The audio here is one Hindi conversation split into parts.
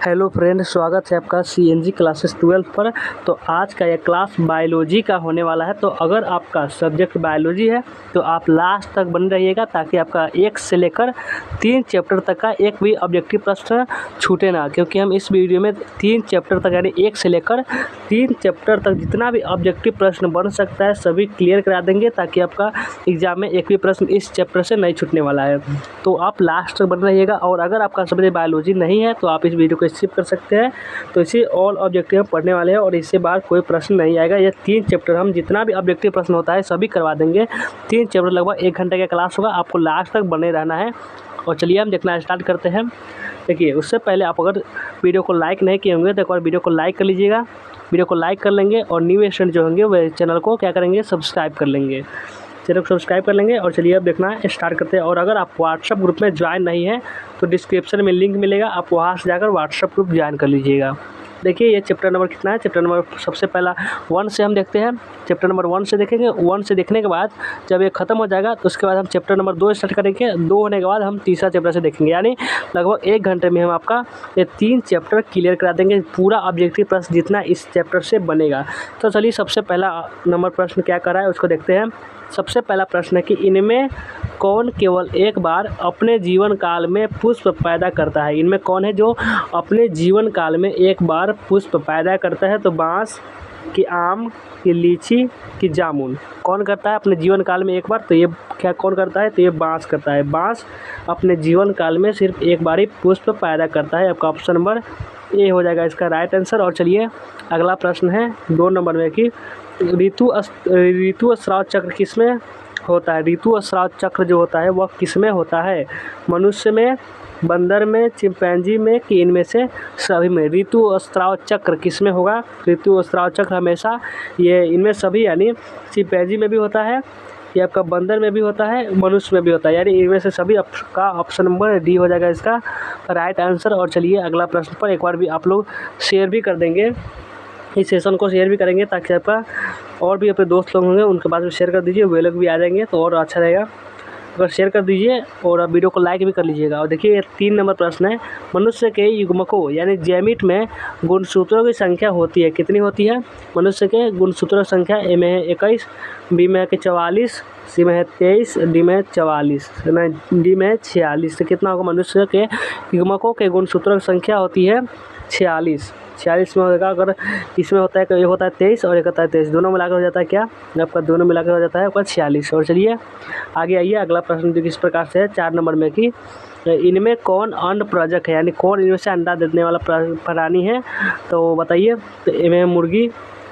हेलो फ्रेंड, स्वागत है आपका सीएनजी क्लासेस 12 पर। तो आज का यह क्लास बायोलॉजी का होने वाला है। तो अगर आपका सब्जेक्ट बायोलॉजी है तो आप लास्ट तक बने रहिएगा ताकि आपका 1 से लेकर 3 चैप्टर तक का एक भी ऑब्जेक्टिव प्रश्न छूटे ना, क्योंकि हम इस वीडियो में 3 चैप्टर तक यानी 1 से लेकर 3 चैप्टर तक जितना भी ऑब्जेक्टिव प्रश्न बन सकता है सभी क्लियर करा देंगे ताकि आपका एग्जाम में एक भी प्रश्न इस चैप्टर से नहीं छूटने वाला है। तो आप लास्ट तक बने रहिएगा। और अगर आपका सब्जेक्ट बायोलॉजी नहीं है तो आप इस वीडियो को स्किप कर सकते हैं। तो इसी ऑल ऑब्जेक्टिव हम पढ़ने वाले हैं और इससे बाहर कोई प्रश्न नहीं आएगा। ये 3 चैप्टर हम जितना भी ऑब्जेक्टिव प्रश्न होता है सभी करवा देंगे। 3 चैप्टर लगभग 1 घंटे का क्लास होगा, आपको लास्ट तक बने रहना है। और चलिए हम देखना स्टार्ट करते हैं। देखिए, उससे पहले आप अगर वीडियो को लाइक नहीं किए होंगे तो एक बार वीडियो को लाइक कर लीजिएगा। वीडियो को लाइक कर लेंगे और न्यू स्टूडेंट जो होंगे वह चैनल को क्या करेंगे, सब्सक्राइब कर लेंगे। चैनल को सब्सक्राइब कर लेंगे। और चलिए अब देखना स्टार्ट करते हैं। और अगर आप व्हाट्सअप ग्रुप में ज्वाइन नहीं है तो डिस्क्रिप्शन में लिंक मिलेगा, आप वहाँ से जाकर व्हाट्सअप ग्रुप ज्वाइन कर लीजिएगा। देखिए, ये चैप्टर नंबर कितना है। चैप्टर नंबर सबसे पहला 1 से हम देखते हैं। चैप्टर नंबर 1 से देखेंगे। 1 से देखने के बाद जब ये खत्म हो जाएगा तो उसके बाद हम चैप्टर नंबर 2 स्टार्ट करेंगे। 2 होने के बाद हम तीसरा चैप्टर से देखेंगे, यानी लगभग 1 घंटे में हम आपका ये 3 चैप्टर क्लियर करा देंगे। पूरा ऑब्जेक्टिव प्रश्न जितना इस चैप्टर से बनेगा। तो चलिए सबसे पहला नंबर प्रश्न क्या कर रहा है उसको देखते हैं। सबसे पहला प्रश्न है कि इनमें कौन केवल एक बार अपने जीवन काल में पुष्प पैदा करता है। इनमें कौन है जो अपने जीवन काल में एक बार पुष्प पैदा करता है। तो बांस, कि आम, कि लीची, कि जामुन। कौन करता है अपने जीवन काल में एक बार? तो ये क्या कौन करता है? तो ये बांस करता है। बांस अपने जीवन काल में सिर्फ एक बार ही पुष्प पैदा करता है। आपका ऑप्शन नंबर ए हो जाएगा इसका राइट आंसर। और चलिए अगला प्रश्न है 2 नंबर में कि ऋतु स्राव चक्र किसमें होता है। ऋतु स्राव चक्र जो होता है वह किसमें होता है? मनुष्य में, बंदर में, चिंपैंजी में, कि इनमें से सभी में। ऋतु स्राव चक्र किसमें होगा? ऋतु स्राव चक्र हमेशा ये इनमें सभी यानी चिंपैंजी में भी होता है, ये आपका बंदर में भी होता है, मनुष्य में भी होता है, यानी इनमें से सभी का ऑप्शन नंबर डी हो जाएगा इसका राइट आंसर। और चलिए अगला प्रश्न पर एक बार भी आप लोग शेयर भी कर देंगे, इस सेशन को शेयर भी करेंगे ताकि आपका और भी अपने दोस्त लोग होंगे उनके पास भी शेयर कर दीजिए, वे लोग भी आ जाएंगे तो और अच्छा रहेगा। अगर शेयर कर दीजिए और आप वीडियो को लाइक भी कर लीजिएगा। और देखिए 3 नंबर प्रश्न है, मनुष्य के युग्मकों यानी जैमिट में गुणसूत्रों की संख्या होती है, कितनी होती है? मनुष्य के गुणसूत्रों की संख्या ए में है 21, बी में है 44, सी में है 23, डी में है 44, डी में है 46। तो कितना होगा? मनुष्य के युग्मकों के गुणसूत्रों की संख्या होती है 46। 46 में होगा। अगर इसमें होता है कि एक होता है 23 और एक होता है 23, दोनों मिलाकर हो जाता है क्या? आपका दोनों मिलाकर हो जाता है आपका 46। और चलिए आगे आइए, अगला प्रश्न जो किस प्रकार से है 4 नंबर में कि इनमें कौन अंड प्रजक है, यानी कौन इनमें से अंडा देने वाला प्राणी है? तो बताइए। तो ए में मुर्गी,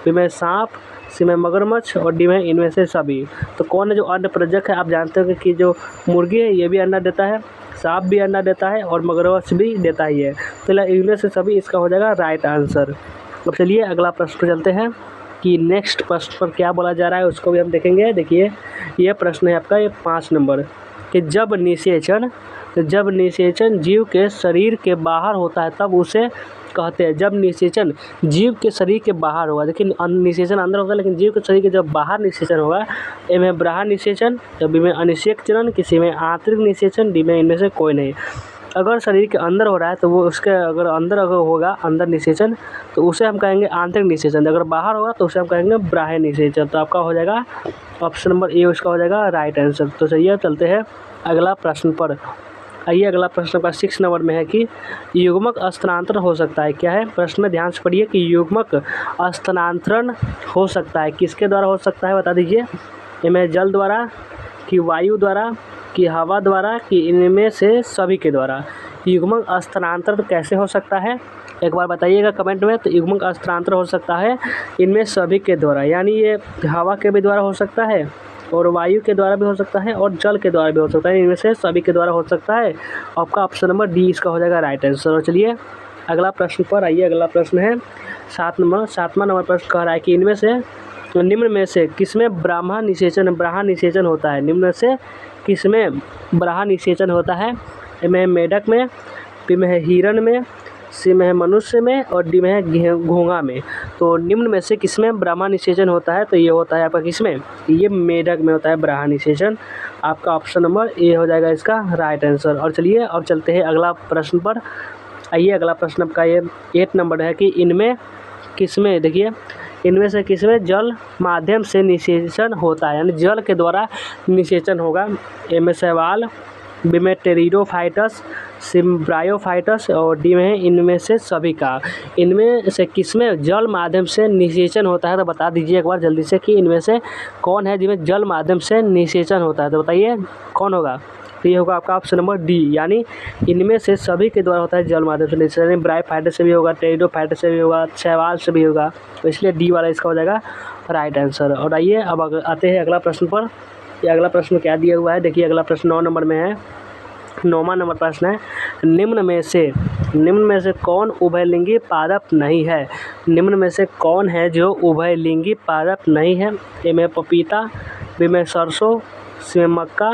बी में सांप, सी में मगरमच्छ और डी में इनमें से सभी। तो कौन है जो अंड प्रजक है? आप जानते हो कि जो मुर्गी है ये भी अंडा देता है, सांप भी अंडा देता है और मगरमच्छ भी देता ही है। तो इनमें से सभी इसका हो जाएगा राइट आंसर। अब चलिए अगला प्रश्न पर चलते हैं कि नेक्स्ट प्रश्न पर क्या बोला जा रहा है उसको भी हम देखेंगे। देखिए ये प्रश्न है आपका ये 5 नंबर कि जब निषेचन जीव के शरीर के बाहर होता है तब उसे कहते हैं। जब निषेचन जीव के शरीर के बाहर होगा, लेकिन निषेचन अंदर होगा लेकिन जीव के शरीर के जब बाहर निषेचन होगा, ए में बाह्य निषेचन, बी में अनिषेक चरण, किसी में आंतरिक निषेचन, डी में इनमें से कोई नहीं। अगर शरीर के अंदर हो रहा है तो वो उसके अगर होगा अंदर निषेचन तो उसे हम कहेंगे आंतरिक निषेचन, अगर बाहर होगा तो उसे हम कहेंगे बाह्य निषेचन। तो आपका हो जाएगा ऑप्शन नंबर ए उसका हो जाएगा राइट आंसर। तो चलिए चलते हैं अगला प्रश्न पर। आइए अगला प्रश्न का 6 नंबर में है कि युग्मक स्थानांतरण हो सकता है। क्या है प्रश्न में? ध्यान से पढ़िए कि युग्मक स्थानांतरण हो सकता है, किसके द्वारा हो सकता है बता दीजिए। इनमें जल द्वारा, कि वायु द्वारा, कि हवा द्वारा, कि इनमें से सभी के द्वारा। युग्मक स्थानांतरण कैसे हो सकता है एक बार बताइएगा कमेंट में। तो युग्मक स्थानांतरण हो सकता है इनमें सभी के द्वारा, यानी ये हवा के भी द्वारा हो सकता है और वायु के द्वारा भी हो सकता है और जल के द्वारा भी हो सकता है, इनमें से सभी के द्वारा हो सकता है। आपका ऑप्शन नंबर डी इसका हो जाएगा राइट आंसर। और चलिए अगला प्रश्न पर आइए। अगला प्रश्न है 7वां नंबर प्रश्न कह रहा है कि इनमें से निम्न में से किसमें बाह्य निषेचन होता है। निम्न से किसमें बाह्य निषेचन होता है? ए में मेढक में, बी में है हिरण में, सी में है मनुष्य में और डी में है घोंघा में। तो निम्न में से किसमें बाह्य निषेचन होता है? तो ये होता है आपका किसमें? ये मेढक में होता है बाह्य निषेचन। आपका ऑप्शन नंबर ए हो जाएगा इसका राइट आंसर। और चलिए अब चलते हैं अगला प्रश्न पर। आइए अगला प्रश्न आपका ये 8 नंबर है कि इनमें किसमें, देखिए इनमें से किसमें जल माध्यम से निषेचन होता है, यानी जल के द्वारा निषेचन होगा। ए में शैवाल, बी में टेरिडोफाइटस, सी में ब्रायोफाइटस और डी में इनमें से सभी का। इनमें से किसमें जल माध्यम से निषेचन होता है, तो बता दीजिए एक बार जल्दी से कि इनमें से कौन है जिसमें जल माध्यम से निषेचन होता है, तो बताइए कौन होगा। तो ये होगा आपका ऑप्शन नंबर डी, यानी इनमें से सभी के द्वारा होता है जल माध्यम से निषेचन। ब्रायोफाइटस से भी होगा, टेरिडोफाइटस से भी होगा, शैवाल से भी होगा, तो इसलिए डी वाला इसका हो जाएगा राइट आंसर। और आइए अब आते हैं अगला प्रश्न पर। ये अगला प्रश्न क्या दिया हुआ है, देखिए अगला प्रश्न 9 नंबर में है। 9वां नंबर प्रश्न है, निम्न में से कौन उभयलिंगी पादप नहीं है। निम्न में से कौन है जो उभयलिंगी पादप नहीं है। ए में पपीता, बी में सरसों, सी में मक्का,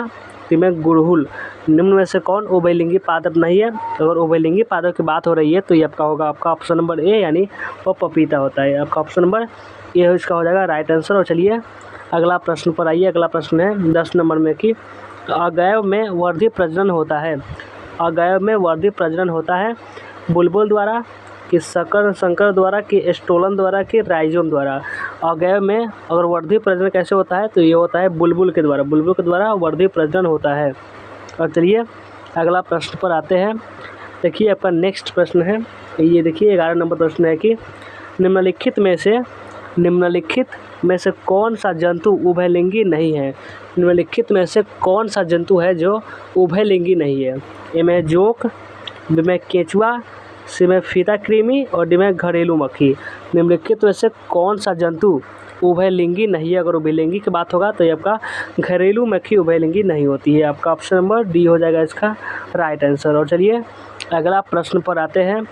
डी में गुड़हल। निम्न में से कौन उभयलिंगी पादप नहीं है। अगर उभयलिंगी पादप की बात हो रही है तो ये आपका होगा आपका ऑप्शन नंबर ए, यानी वो पपीता होता है। आपका ऑप्शन नंबर ए इसका हो जाएगा राइट आंसर। और चलिए अगला प्रश्न पर आइए। अगला प्रश्न है 10 नंबर में कि अवयव में वर्धी प्रजनन होता है। अवयव में वर्धी प्रजनन होता है बुलबुल द्वारा, कि संकर द्वारा, कि स्टोलन द्वारा, कि राइजोम द्वारा। अवयव में अगर वर्धी प्रजनन कैसे होता है तो ये होता है बुलबुल के द्वारा। बुलबुल के द्वारा वर्धी प्रजनन होता है। और चलिए अगला प्रश्न पर आते हैं। देखिए आपका नेक्स्ट प्रश्न है, ये देखिए 11 नंबर प्रश्न है कि निम्नलिखित में से कौन सा जंतु उभयलिंगी नहीं है। निम्नलिखित में से कौन सा जंतु है जो उभयलिंगी नहीं है। ए में जोंक, बी में केंचुआ, सी में फीता कृमि और डी में घरेलू मक्खी। निम्नलिखित में से कौन सा जंतु उभयलिंगी नहीं है। अगर उभयलिंगी की बात होगा तो ये आपका घरेलू मक्खी उभयलिंगी नहीं होती है। आपका ऑप्शन नंबर डी हो जाएगा इसका राइट आंसर। और चलिए अगला प्रश्न पर आते हैं।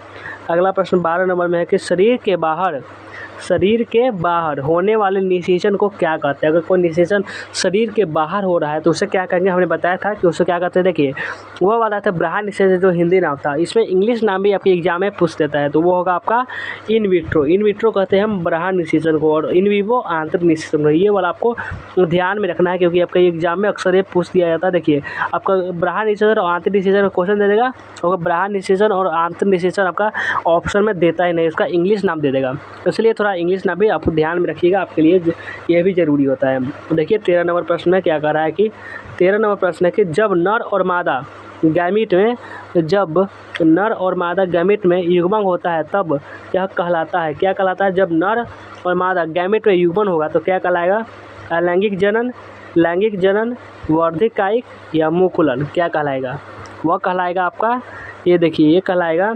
अगला प्रश्न 12 नंबर में है कि शरीर के बाहर होने वाले निषेचन को क्या कहते हैं। अगर कोई निषेचन शरीर के बाहर हो रहा है तो उसे क्या कहेंगे, हमने बताया था कि उसे क्या कहते हैं। देखिए वो वाला था बाह्य निषेचन, जो हिंदी नाम था। इसमें इंग्लिश नाम भी आपके एग्जाम में पूछ देता है, तो वो होगा आपका इन विट्रो कहते हैं हम बाह्य निषेचन को, और इन विवो आंतरिक निषेचन को। ये वाला आपको ध्यान में रखना है क्योंकि आपका एग्जाम में अक्सर ये पूछ दिया जाता है। देखिए आपका बाह्य निषेचन और आंतरिक निषेचन का क्वेश्चन दे देगा, और बाह्य निषेचन और आंतरिक निषेचन आपका ऑप्शन में देता ही नहीं, उसका इंग्लिश नाम दे देगा। इसलिए थोड़ा इंग्लिश नाम भी आपको ध्यान में रखिएगा, आपके लिए यह भी ज़रूरी होता है। देखिए 13 नंबर प्रश्न में क्या कह रहा है कि 13 नंबर प्रश्न है कि जब नर और मादा गैमीट में युग्मन होता है तब क्या कहलाता है। क्या कहलाता है जब नर और मादा गैमीट में युग्मन होगा तो क्या कहलाएगा। लैंगिक जनन, वर्धिकायिक या मुकुलन, क्या कहलाएगा। वह कहलाएगा आपका, ये देखिए ये कहलाएगा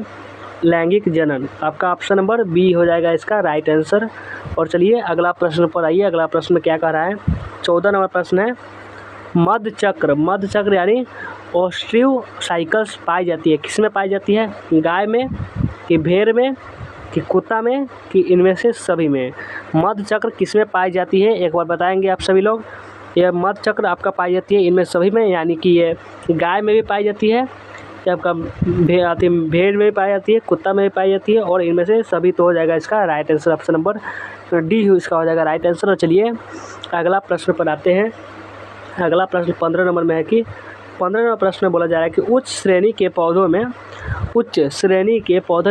लैंगिक जनन। आपका ऑप्शन नंबर बी हो जाएगा इसका राइट आंसर। और चलिए अगला प्रश्न पर आइए। अगला प्रश्न क्या कह रहा है, 14 नंबर प्रश्न है मध्यचक्र यानी ओस्ट्रियो साइकिल्स पाई जाती है, किस में पाई जाती है। गाय में, कि भेड़ में, कि कुत्ता में, कि इनमें से सभी में। मध्यचक्र किस में पाई जाती है एक बार बताएंगे आप सभी लोग। यह मध्यचक्र आपका पाई जाती है इनमें सभी में, यानी कि ये गाय में भी पाई जाती है, आपका भेड़ में भी पाई जाती है, कुत्ता में भी पाई जाती है, और इनमें से सभी, तो हो जाएगा इसका right answer option number D इसका हो जाएगा राइट आंसर। और चलिए अगला प्रश्न पर आते हैं। अगला प्रश्न 15 नंबर में है कि 15 नंबर प्रश्न में बोला जा रहा है कि उच्च श्रेणी के पौधों में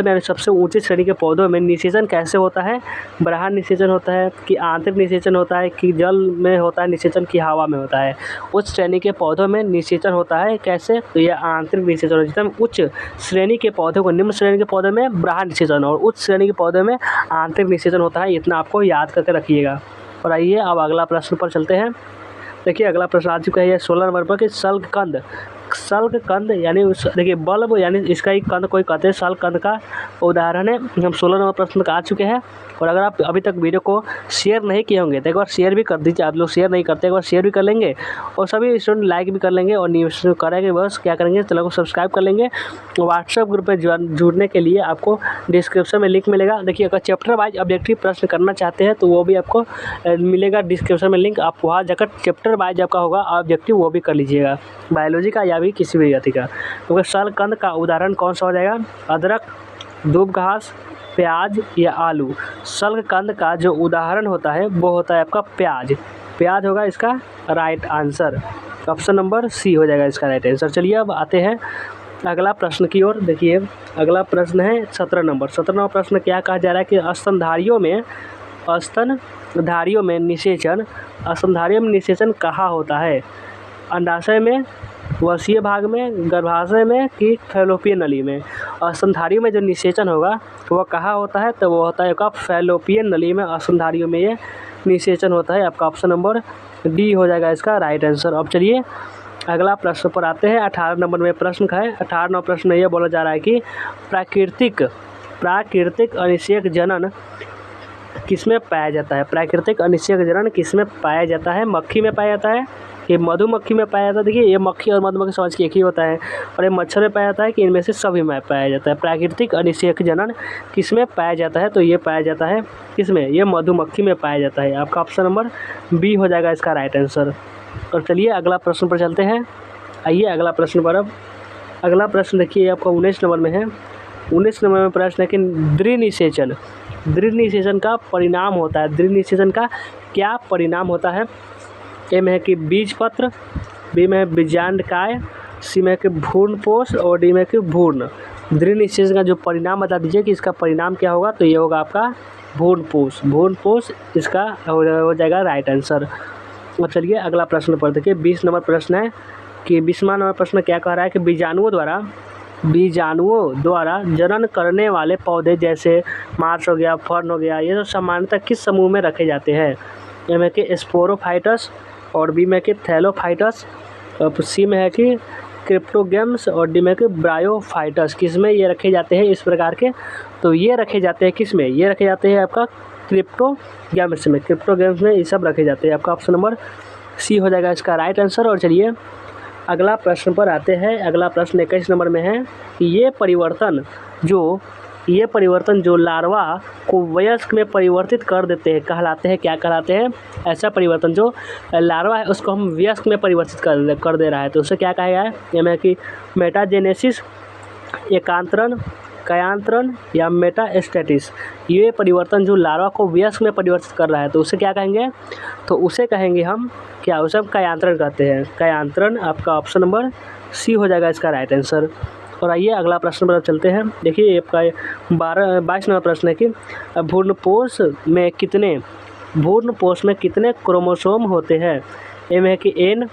यानी सबसे ऊंची श्रेणी के पौधों में निषेचन कैसे होता है। बाह्य निषेचन होता है, कि आंतरिक निषेचन होता है, कि जल में होता है निषेचन, कि हवा में होता है। उच्च श्रेणी के पौधों में निषेचन होता है कैसे, तो यह आंतरिक निषेचन होता है। उच्च श्रेणी के पौधों को, निम्न श्रेणी के पौधों में बाह्य निषेचन और उच्च श्रेणी के पौधों में आंतरिक निषेचन होता है, इतना आपको याद करके रखिएगा। और आइए अब अगला प्रश्न पर चलते हैं। देखिए अगला प्रश्न आ चुका है 16 नंबर पर कि शल्ककंद यानी देखिए बल्ब यानी इसका एक कंद कोई कहते हैं, शल्ककंद का उदाहरण है। हम 16 नंबर प्रश्न का आ चुके हैं। और अगर आप अभी तक वीडियो को शेयर नहीं किए होंगे तो एक बार शेयर भी कर दीजिए। आप लोग शेयर नहीं करते, एक बार शेयर भी कर लेंगे, और सभी स्टूडेंट लाइक भी कर लेंगे, और न्यूज़ करेंगे बस क्या करेंगे, चैनल को सब्सक्राइब कर लेंगे। व्हाट्सएप ग्रुप में जुड़ने के लिए आपको डिस्क्रिप्शन में लिंक मिलेगा। देखिए अगर चैप्टर वाइज ऑब्जेक्टिव प्रश्न करना चाहते हैं तो वो भी आपको मिलेगा डिस्क्रिप्शन में लिंक, आप वहाँ जाकर चैप्टर वाइज आपका होगा ऑब्जेक्टिव, वो भी कर लीजिएगा, बायोलॉजी का या भी किसी भी जाति का। तो शल्ककंद का उदाहरण कौन सा हो जाएगा, अदरक, दूब घास, प्याज या आलू। शल्ककंद का जो उदाहरण होता है वो होता है आपका प्याज होगा इसका right answer. Option number C हो जाएगा इसका राइट आंसर। चलिए अब आते हैं अगला प्रश्न की ओर देखिए। अगला प्रश्न है 17 नंबर। 17 नंबर प्रश्न क्या कहा जा रहा है कि स्तनधारियों में निषेचन कहाँ होता है? अंडाशय में, वसीय भाग में, गर्भाशय में कि फैलोपियन नली में? स्तनधारियों में जो निषेचन होगा वह कहाँ होता है? तो वो होता है आपका फैलोपियन नली में। स्तनधारियों में ये निषेचन होता है। आपका ऑप्शन नंबर डी हो जाएगा इसका राइट आंसर। अब चलिए अगला प्रश्न पर आते हैं। 18 नंबर में प्रश्न का है। 18 नंबर प्रश्न में यह बोला जा रहा है कि प्राकृतिक अनिषेक जनन किसमें पाया जाता है? प्राकृतिक अनिषेक जनन किसमें पाया जाता है? मक्खी में पाया जाता है कि मधुमक्खी में पाया जाता है? देखिए ये मक्खी और मधुमक्खी समझ के एक ही होता है। और ये मच्छर में पाया जाता है कि इनमें से सभी में पाया जाता है? प्राकृतिक अनिषेक जनन किसमें पाया जाता है? तो ये पाया जाता है किसमें? ये मधुमक्खी में पाया जाता है। आपका ऑप्शन नंबर बी हो जाएगा इसका राइट आंसर। और चलिए अगला प्रश्न पर चलते हैं। आइए अगला प्रश्न पर। अब अगला प्रश्न देखिए आपका 19 नंबर में है। 19 नंबर में प्रश्न है कि दृढ़ का परिणाम होता है। दृढ़ का क्या परिणाम होता है? ए में है कि बीजपत्र, बी में है बीजांडकाय, सी में है कि भ्रूणपोष और डी में है कि भ्रूण। दृढ़ का जो परिणाम बता दीजिए कि इसका परिणाम क्या होगा? तो ये होगा आपका भ्रूणपोष इसका हो जाएगा राइट आंसर। और चलिए अगला प्रश्न पर देखिए। 20 नंबर प्रश्न है कि 20वां नंबर प्रश्न क्या कह रहा है कि बीजाणुओं द्वारा जनन करने वाले पौधे जैसे मार्च हो गया, फर्न हो गया, ये सब सामान्यतः किस समूह में रखे जाते हैं? ए में कि स्पोरोफाइटस और बी में कि थैलोफाइटस और सी में है कि क्रिप्टोगेम्स और डी में कि ब्रायोफाइटस। किस में ये रखे जाते हैं इस प्रकार के? तो ये रखे जाते हैं किस में? ये रखे जाते हैं आपका क्रिप्टोगेम्स में। क्रिप्टोगेम्स में ये सब रखे जाते हैं। आपका ऑप्शन नंबर सी हो जाएगा इसका राइट आंसर। और चलिए अगला प्रश्न पर आते हैं। अगला प्रश्न 21 नंबर में है कि ये परिवर्तन जो लार्वा को वयस्क में परिवर्तित कर देते हैं कहलाते हैं क्या कहलाते हैं? ऐसा परिवर्तन जो लार्वा है उसको हम वयस्क में परिवर्तित कर दे रहा है तो उसे क्या कहा गया है? यानी कि मेटाजेनेसिस, एकांतरण, कयांतरण या मेटास्टेसिस। ये परिवर्तन जो लार्वा को वयस्क में परिवर्तित कर रहा है तो उसे क्या कहेंगे? तो उसे कहेंगे हम क्या? उसे हम कयांतरण कहते हैं। कयांतरण आपका ऑप्शन नंबर सी हो जाएगा इसका राइट आंसर। और आइए अगला प्रश्न पर चलते हैं। देखिए आपका 22 नंबर प्रश्न है कि भ्रूणपोष में कितने क्रोमोसोम होते हैं? ए में है कि एन,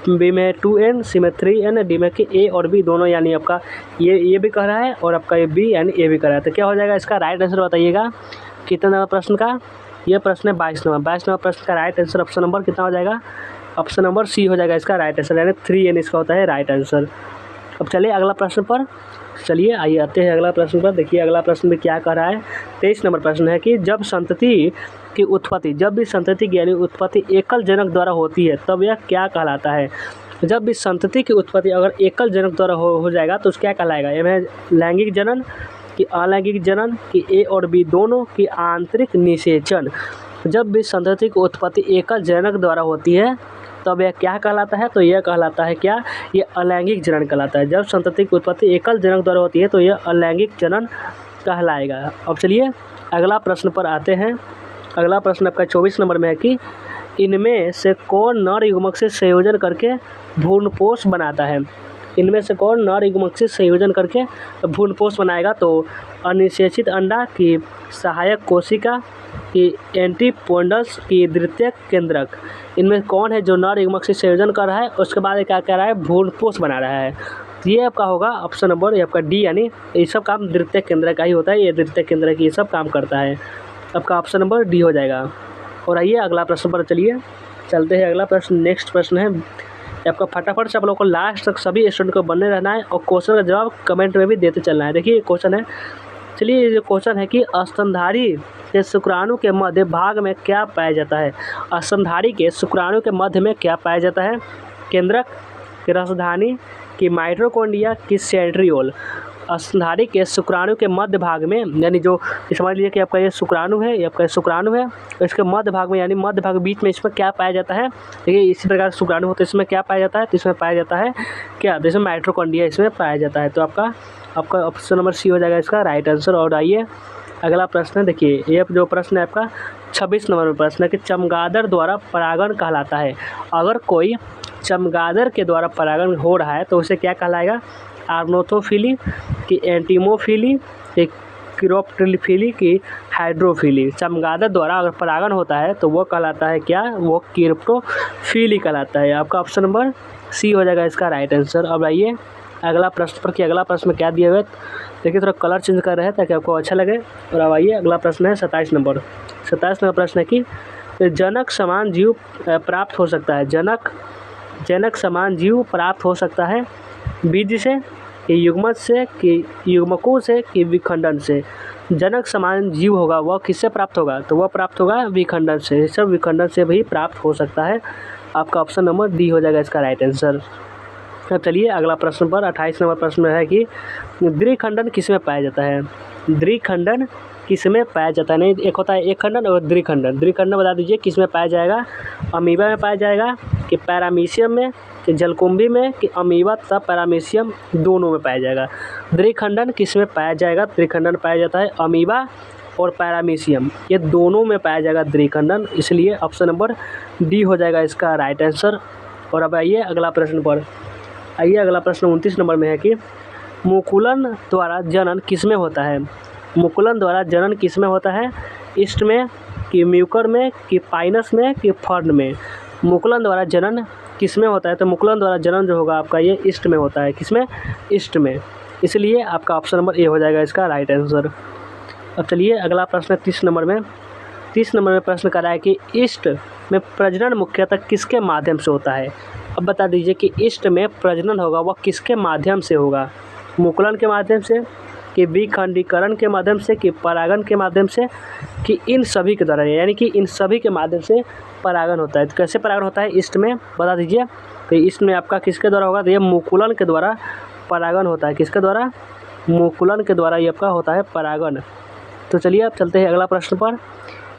बी में 2n, सी में 3n, डी में कि ए और बी दोनों, यानी आपका ये भी कह रहा है और आपका ये बी यानी ए भी कह रहा है। तो क्या हो जाएगा इसका राइट आंसर बताइएगा? कितना नंबर प्रश्न का? ये प्रश्न है 22 नंबर प्रश्न का राइट आंसर ऑप्शन नंबर कितना हो जाएगा? ऑप्शन नंबर सी हो जाएगा इसका राइट आंसर, यानी 3n इसका होता है राइट आंसर। अब चलिए अगला प्रश्न पर। चलिए आइए आते हैं अगला प्रश्न पर। देखिए अगला प्रश्न में क्या कह रहा है? 23 नंबर प्रश्न है कि जब भी संतति की यानी उत्पत्ति एकल जनक द्वारा होती है तब यह क्या कहलाता है? जब भी संतति की उत्पत्ति अगर एकल जनक द्वारा हो जाएगा तो क्या कहलाएगा? यह लैंगिक जनन कि अलैंगिक जनन कि ए और बी दोनों की आंतरिक निषेचन? जब भी संतति की उत्पत्ति एकल जनक द्वारा होती है तब यह क्या कहलाता है? तो यह कहलाता है क्या? ये अलैंगिक जनन कहलाता है। जब संतति की उत्पत्ति एकल जनक द्वारा होती है तो यह अलैंगिक जनन कहलाएगा। अब चलिए अगला प्रश्न पर आते हैं। अगला प्रश्न आपका 24 नंबर में है कि इनमें से कौन नर युग्मक से संयोजन करके भ्रूणपोष बनाता है? इनमें से कौन नर युग्मक से संयोजन करके भ्रूणपोष बनाएगा? तो अनिषेचित अंडा की सहायक कोशिका की एंटीपोडल्स की द्वितीयक केंद्रक, इनमें कौन है जो नर युग्मक से संयोजन कर रहा है उसके बाद क्या कह रहा है? भ्रूणपोष बना रहा है। ये आपका होगा ऑप्शन नंबर ये आपका डी, यानी ये सब काम द्वितीयक केंद्र का ही होता है। ये द्वितीयक केंद्र की ये सब काम करता है। आपका ऑप्शन नंबर डी हो जाएगा। और आइए अगला प्रश्न पर चलते हैं। अगला प्रश्न नेक्स्ट प्रश्न है आपका फटाफट से आप लोगों को लास्ट तक सभी स्टूडेंट को बने रहना है और क्वेश्चन का जवाब कमेंट में भी देते चलना है। देखिए क्वेश्चन है, चलिए ये क्वेश्चन है कि स्तनधारी के शुक्राणु के मध्य भाग में क्या पाया जाता है? स्तनधारी के शुक्राणु के मध्य में क्या पाया जाता है? केंद्रक, कि रसधानी, कि माइटोकॉन्ड्रिया, कि सेंट्रियोल? स्तनधारी के शुक्राणु के मध्य भाग में, यानी जो समझ लीजिए कि आपका ये शुक्राणु है, ये आपका शुक्राणु है, इसके मध्य भाग में यानी मध्य भाग बीच में इसमें क्या पाया जाता है? देखिए इसी प्रकार शुक्राणु होते हैं, इसमें क्या पाया जाता है? तो इसमें पाया जाता है क्या? जैसे माइटोकॉन्ड्रिया इसमें पाया जाता है। तो आपका ऑप्शन नंबर सी हो जाएगा इसका राइट आंसर। और आइए अगला प्रश्न है। देखिए ये जो प्रश्न है आपका 26 नंबर में प्रश्न है कि चमगादड़ द्वारा परागण कहलाता है। अगर कोई चमगादड़ के द्वारा परागण हो रहा है तो उसे क्या कहलाएगा? आर्नोथोफिली, कि एंटीमोफिली, कि क्रिप्टोफिली, की हाइड्रोफिली। चमगादड़ द्वारा अगर परागण होता है तो वो कहलाता है क्या, वो क्रिप्टोफिली कहलाता है। आपका ऑप्शन नंबर सी हो जाएगा इसका राइट आंसर। अब आइए अगला प्रश्न पर, कि अगला प्रश्न में क्या दिया हुआ है। देखिए थोड़ा कलर चेंज कर रहे हैं ताकि आपको अच्छा लगे। और अब आइए अगला प्रश्न है 27 नंबर। 27 नंबर प्रश्न है कि जनक समान जीव प्राप्त हो सकता है। जनक समान जीव प्राप्त हो सकता है बीज से, कि युग्मज से, कि युग्मकों से, कि विखंडन से। जनक समान जीव होगा वह किससे प्राप्त होगा, तो वह प्राप्त होगा विखंडन से। सब विखंडन से भी प्राप्त हो सकता है। आपका ऑप्शन नंबर डी हो जाएगा इसका राइट आंसर। अब चलिए अगला प्रश्न पर 28 नंबर प्रश्न में है कि द्विखंडन किसमें पाया जाता है। द्विखंडन किसमें पाया जाता है, नहीं एक होता है एक खंडन और द्विखंडन। द्विखंडन बता दीजिए किसमें पाया जाएगा। अमीबा में पाया जाएगा, कि पैरामीशियम में, कि जलकुंभी में, कि अमीबा तथा पैरामीशियम दोनों में पाया जाएगा। द्विखंडन किसमें पाया जाएगा, द्विखंडन पाया जाता है अमीबा और पैरामीशियम, ये दोनों में पाया जाएगा द्विखंडन। इसलिए ऑप्शन नंबर डी हो जाएगा इसका राइट आंसर। और अब आइए अगला प्रश्न पर। आइए अगला प्रश्न 29 नंबर में है कि मुकुलन द्वारा जनन किसमें होता है। मुकुलन द्वारा जनन किसमें होता है, ईस्ट में, कि म्यूकर में, कि पाइनस में, कि फर्न में। मुकुलन द्वारा जनन किसमें होता है, तो मुकुलन द्वारा जनन जो होगा आपका ये ईस्ट में होता है। किसमें, ईस्ट में। इसलिए आपका ऑप्शन नंबर ए हो जाएगा इसका राइट आंसर। अब चलिए अगला प्रश्न 30 नंबर में। 30 नंबर में प्रश्न कर रहा है कि ईस्ट में प्रजनन मुख्यतः किसके माध्यम से होता है। अब बता दीजिए कि ईस्ट में प्रजनन होगा वह किसके माध्यम से होगा। मुकुलन के माध्यम से, कि विखंडीकरण के माध्यम से, कि परागण के माध्यम से, कि इन सभी के द्वारा, यानी कि इन सभी के माध्यम से परागण होता है। तो कैसे परागण होता है ईस्ट में, बता दीजिए। तो ईस्ट में आपका किसके द्वारा होगा, तो ये मुकुलन के द्वारा परागण होता है। किसके द्वारा, मुकुलन के द्वारा ये आपका होता है परागण। तो चलिए अब चलते हैं अगला प्रश्न पर।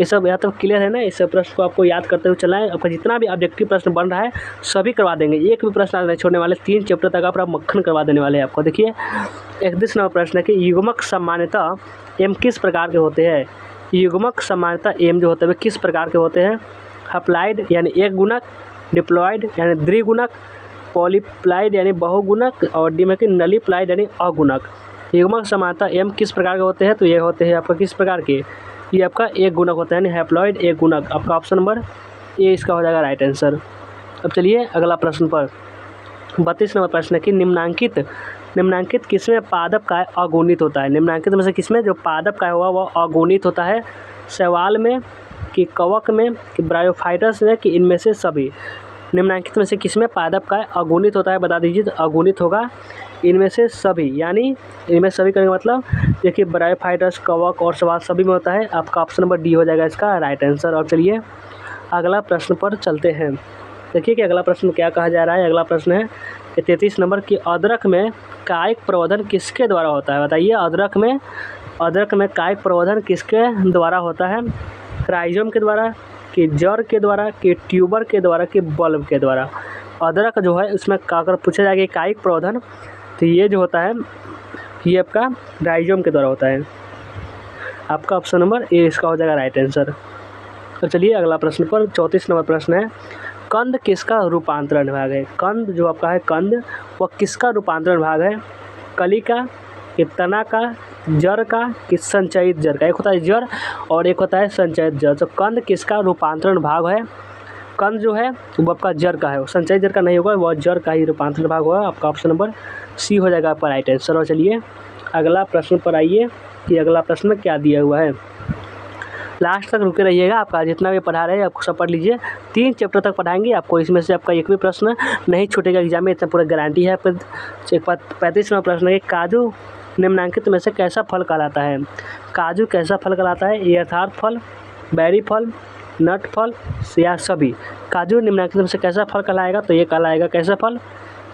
ये सब यहाँ तक क्लियर है ना। इस प्रश्न को आपको याद करते हुए चलना है। आपका जितना भी ऑब्जेक्टिव प्रश्न बन रहा है सभी करवा देंगे, एक भी प्रश्न नहीं छोड़ने वाले। 3 चैप्टर तक आप मक्खन करवा देने वाले हैं आपको। देखिए 31 नंबर प्रश्न है कि युग्मक सामान्यतः एम किस प्रकार के होते हैं। युग्मक सामान्यतः एम जो होते हैं किस प्रकार के होते हैं। हप्लाइड यानी एक गुणक, डिप्लॉयड यानी द्विगुणक, पॉलीप्लाइड यानी बहुगुणक, और डिमेकी नलीप्लाइड यानी अगुणक। युग्मक सामान्यतः एम किस प्रकार के होते हैं, तो ये होते हैं आपका किस प्रकार के, ये आपका एक गुणक होता है, यानी हैप्लॉइड एक गुणक। आपका ऑप्शन नंबर ए इसका हो जाएगा राइट आंसर। अब चलिए अगला प्रश्न पर 32 नंबर प्रश्न है कि निम्नांकित किसमें पादप काय अगुणित होता है। निम्नांकित में से किसमें जो पादप काय हुआ वह अगुणित होता है। शैवाल में, कि कवक में, कि ब्रायोफाइटस में, कि इनमें से सभी। निम्नांकित में से किसमें पादप काय अगुणित होता है, बता दीजिए। तो अगुणित होगा इनमें से सभी, यानी इनमें सभी करने का मतलब देखिए ब्रायोफाइटस, कवक और शैवाल सभी में होता है। आपका ऑप्शन नंबर डी हो जाएगा इसका राइट आंसर। और चलिए अगला प्रश्न पर चलते हैं। देखिए कि अगला प्रश्न क्या कहा जा रहा है। अगला प्रश्न है 33 नंबर की अदरक में कायिक प्रवर्धन किसके द्वारा होता है। बताइए अदरक में कायिक प्रवर्धन किसके द्वारा होता है। राइजोम के द्वारा, कि जड़ के द्वारा, कि ट्यूबर के द्वारा, कि बल्ब के द्वारा। अदरक जो है उसमें अगर पूछा जाएगा कायिक प्रवर्धन, तो ये जो होता है ये आपका राइजोम के द्वारा होता है। आपका ऑप्शन नंबर ए इसका हो जाएगा राइट आंसर। तो चलिए अगला प्रश्न पर 34 नंबर प्रश्न है कंद किसका रूपांतरण भाग है। कंद जो आपका है कंद वह किसका रूपांतरण भाग है। कली का, कि तना का, जड़ का, कि संचयित जड़ का। एक होता है जड़ और एक होता है संचयित जड़। तो कंद किसका रूपांतरण भाग है। कंद जो है वो आपका जड़ का है, संचयित जड़ का नहीं होगा, वह जड़ का ही रूपांतरण भाग होगा। आपका ऑप्शन नंबर सी हो जाएगा आपका राइट आंसर। और चलिए अगला प्रश्न पर आइए कि अगला प्रश्न में क्या दिया हुआ है। लास्ट तक रुके रहिएगा, आपका जितना भी पढ़ा रहे हैं आपको सब पढ़ लीजिए। 3 चैप्टर तक पढ़ाएंगे आपको, इसमें से आपका एक भी प्रश्न नहीं छूटेगा एग्जाम में, इतना पूरा गारंटी है। 35वां प्रश्न है काजू निम्नांकित में से कैसा फल कहलाता है। काजू कैसा फल कहलाता है। यथार्थ फल, बैरी फल, नट फल या सभी। काजू निम्नांकित में से कैसा फल कहलाएगा, तो ये कहलाएगा कैसा फल,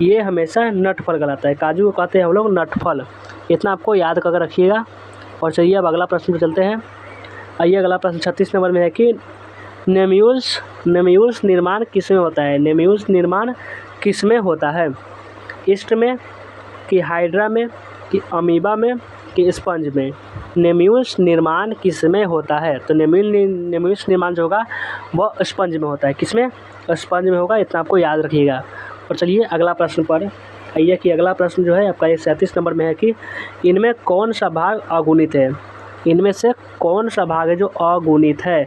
ये हमेशा नट फल कहलाता है। काजू को कहते हैं हम लोग नट फल, इतना आपको याद करके रखिएगा। और चलिए अब अगला प्रश्न पर चलते हैं। आइए अगला प्रश्न 36 नंबर में है कि नेम्यूल्स निर्माण किस में होता है। नेम्यूल्स निर्माण किस में होता है। ईस्ट में, कि हाइड्रा में, कि अमीबा में, कि स्पंज में। नेम्यूल्स निर्माण किस में होता है, तो नेम्यूल्स निर्माण जो होगा वह स्पंज में होता है। किस में, स्पंज में होगा, इतना आपको याद रखिएगा। और चलिए अगला प्रश्न पर आइए कि अगला प्रश्न जो है आपका ये 37 नंबर में है कि इनमें कौन सा भाग अगुणित है। इनमें से कौन सा भाग है जो अगुणित है।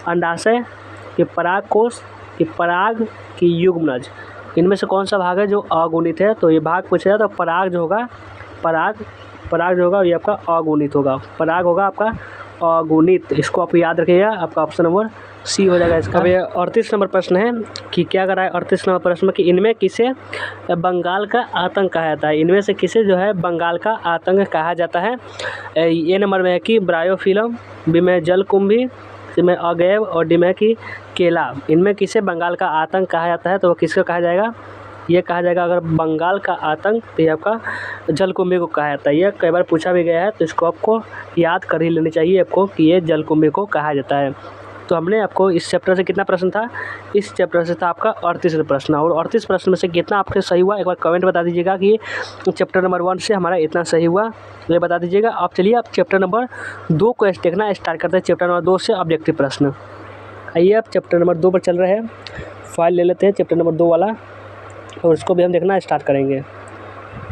अंडाशय कि परागकोश कि पराग कि युग्मनज। इनमें से कौन सा भाग है जो अगुणित है। तो ये भाग पूछा जाए तो पराग जो होगा, पराग जो होगा ये आपका अगुणित होगा। पराग होगा आपका अगुणित। इसको आप याद रखिएगा, आपका ऑप्शन नंबर सी हो जाएगा इसका। अब ये 38 नंबर प्रश्न है कि क्या कर रहा है 38 नंबर प्रश्न में कि इनमें किसे बंगाल का आतंक कहा जाता है। इनमें से किसे जो है बंगाल का आतंक कहा जाता है। ए नंबर में है कि ब्रायोफिलम, बी में जलकुंभी, सी में अगैव और डी में कि केला। इनमें किसे बंगाल का आतंक कहा जाता है। तो वो किसको कहा जाएगा, ये कहा जाएगा अगर बंगाल का आतंक तो ये आपका जलकुंभी को कहा जाता है। ये कई बार पूछा भी गया है तो इसको आपको याद कर ही लेनी चाहिए आपको कि ये जलकुंभी को कहा जाता है। तो हमने आपको इस चैप्टर से कितना प्रश्न था, इस चैप्टर से था आपका 38 प्रश्न और 38 प्रश्न में से कितना आपके सही हुआ एक बार कमेंट बता दीजिएगा कि चैप्टर नंबर 1 से हमारा इतना सही हुआ, ये बता दीजिएगा। अब चलिए आप चैप्टर नंबर 2 को देखना स्टार्ट करते हैं। चैप्टर नंबर 2 से ऑब्जेक्टिव प्रश्न। आइए आप चैप्टर नंबर 2 पर चल रहे हैं, फाइल ले लेते हैं चैप्टर नंबर 2 वाला और उसको भी हम देखना स्टार्ट करेंगे।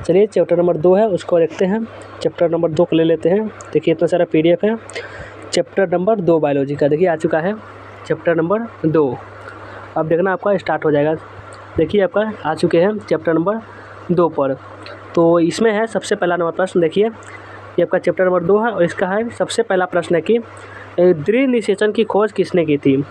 चलिए चैप्टर नंबर 2 है उसको देखते हैं। चैप्टर नंबर 2 को ले लेते हैं। देखिए इतना सारा PDF है। चैप्टर नंबर 2 बायोलॉजी का देखिए आ चुका है चैप्टर नंबर 2। अब देखना आपका स्टार्ट हो जाएगा। देखिए आपका आ चुके हैं चैप्टर नंबर 2 पर। तो इसमें है सबसे पहला नंबर प्रश्न। देखिए ये आपका चैप्टर नंबर 2 है और इसका है सबसे पहला प्रश्न है कि द्वितीय निषेचन की खोज किसने की थी।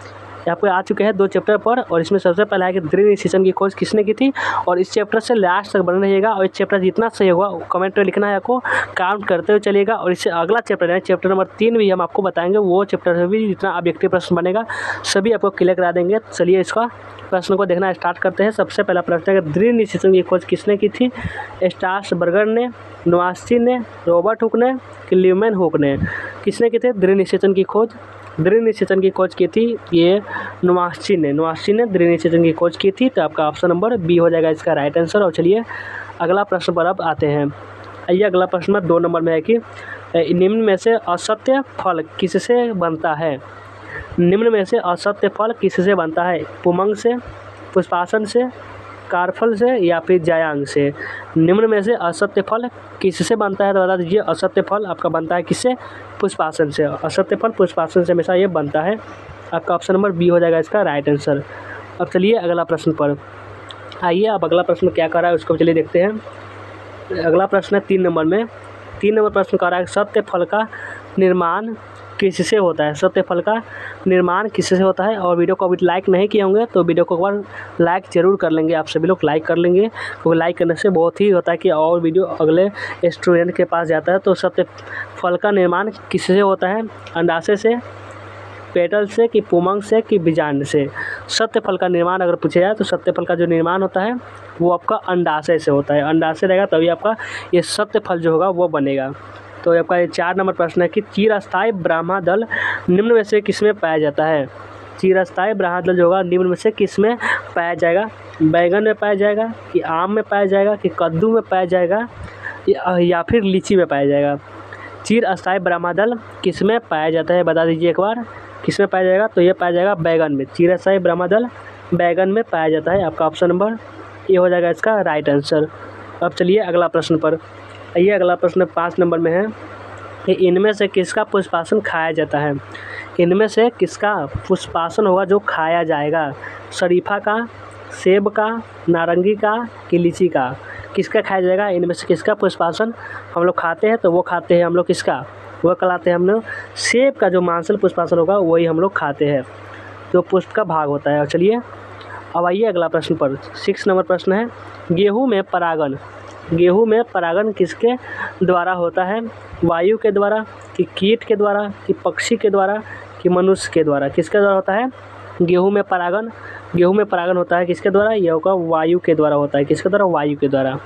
आपको आ चुके हैं 2 चैप्टर पर और इसमें सबसे पहला है कि द्वितीय निषेचन की खोज किसने की थी। और इस चैप्टर से लास्ट तक बने रहिएगा और इस चैप्टर जितना सही होगा कमेंट में लिखना है, आपको काउंट करते हुए चलिएगा। और इससे अगला चैप्टर है चैप्टर नंबर 3 भी हम आपको बताएंगे, वो चैप्टर से भी जितना ऑब्जेक्टिव प्रश्न बनेगा सभी आपको क्लियर करा देंगे। चलिए इसका प्रश्न को देखना स्टार्ट करते हैं। सबसे पहला प्रश्न है कि द्वितीय निषेचन की खोज किसने की थी। स्ट्रासबर्गर ने, नोवास्ची ने, रॉबर्ट हुक ने कि ल्यूमेन हुक ने। किसने की थी द्वितीय निषेचन की खोज। द्वितीय निषेचन की खोज की थी ये नोवास्ची ने द्वितीय निषेचन की खोज की थी। तो आपका ऑप्शन नंबर बी हो जाएगा इसका राइट आंसर। और चलिए अगला प्रश्न पर अब आते हैं। आइए अगला प्रश्न 2 नंबर में है कि निम्न में से असत्य फल किससे बनता है। निम्न में से असत्य फल किससे बनता है। पुमंग से, पुष्पासन से, कारफल से या फिर जायांग से। निम्न में से असत्य फल किससे बनता है तो बता दीजिए। असत्य फल आपका बनता है किससे, पुष्पासन से। असत्य फल पुष्पासन से हमेशा ये बनता है। आपका ऑप्शन नंबर बी हो जाएगा इसका राइट आंसर। अब चलिए अगला प्रश्न पर आइए। अब अगला प्रश्न क्या कर रहा है उसको चलिए देखते हैं। अगला प्रश्न है 3 नंबर में। 3 नंबर प्रश्न कर रहा है सत्य फल का निर्माण किससे होता है। सत्य फल का निर्माण किससे होता है। और वीडियो को अभी लाइक नहीं किए होंगे तो वीडियो को एक बार लाइक ज़रूर कर लेंगे। आप सभी लोग लाइक कर लेंगे क्योंकि लाइक करने से बहुत ही होता है कि और वीडियो अगले स्टूडेंट के पास जाता है। तो सत्य फल का निर्माण किससे होता है। अंडाशय से, पेटल से कि पुमंग से कि बीजांड से। सत्य फल का निर्माण अगर पूछा जाए तो सत्य फल का जो निर्माण होता है वो आपका अंडाशय से होता है। अंडाशय रहेगा तभी आपका ये सत्य फल जो होगा वो बनेगा। तो आपका ये 4 नंबर प्रश्न है कि चिरस्थायी ब्रह्मदल निम्न में से किसमें पाया जाता है। चिरस्थायी ब्रह्मदल जो होगा निम्न में से किसमें पाया जाएगा। बैगन में पाया जाएगा कि आम में पाया जाएगा कि कद्दू में पाया जाएगा या फिर लीची में पाया जाएगा। चिरस्थायी ब्रह्मदल किसमें पाया जाता है बता दीजिए एक बार। किसमें पाया जाएगा तो ये पाया जाएगा बैगन में। चिरस्थायी ब्रह्मदल बैगन में पाया जाता है। आपका ऑप्शन नंबर ए हो जाएगा इसका राइट आंसर। अब चलिए अगला प्रश्न पर आइए। अगला प्रश्न 5 नंबर में है कि इनमें से किसका पुष्पासन खाया जाता है। इनमें से किसका पुष्पासन होगा जो खाया जाएगा। शरीफा का, सेब का, नारंगी का कि लीची का। किसका खाया जाएगा। इनमें से किसका पुष्पासन हम लोग खाते हैं तो वो खाते हैं हम लोग किसका, वो कहलाते हैं हम लोग सेब का। जो मांसल पुष्पासन होगा वही हम लोग खाते हैं, जो पुष्प का भाग होता है। और चलिए अब आइए अगला प्रश्न पर। 6 नंबर प्रश्न है गेहूँ में परागन। गेहूँ में परागन किसके द्वारा होता है। वायु के द्वारा कि कीट के द्वारा कि पक्षी के द्वारा कि मनुष्य के द्वारा। किसके द्वारा होता है गेहूँ में परागन। गेहूँ में परागन होता है किसके द्वारा, यह होगा वायु के द्वारा होता है। किसके द्वारा, वायु के द्वारा।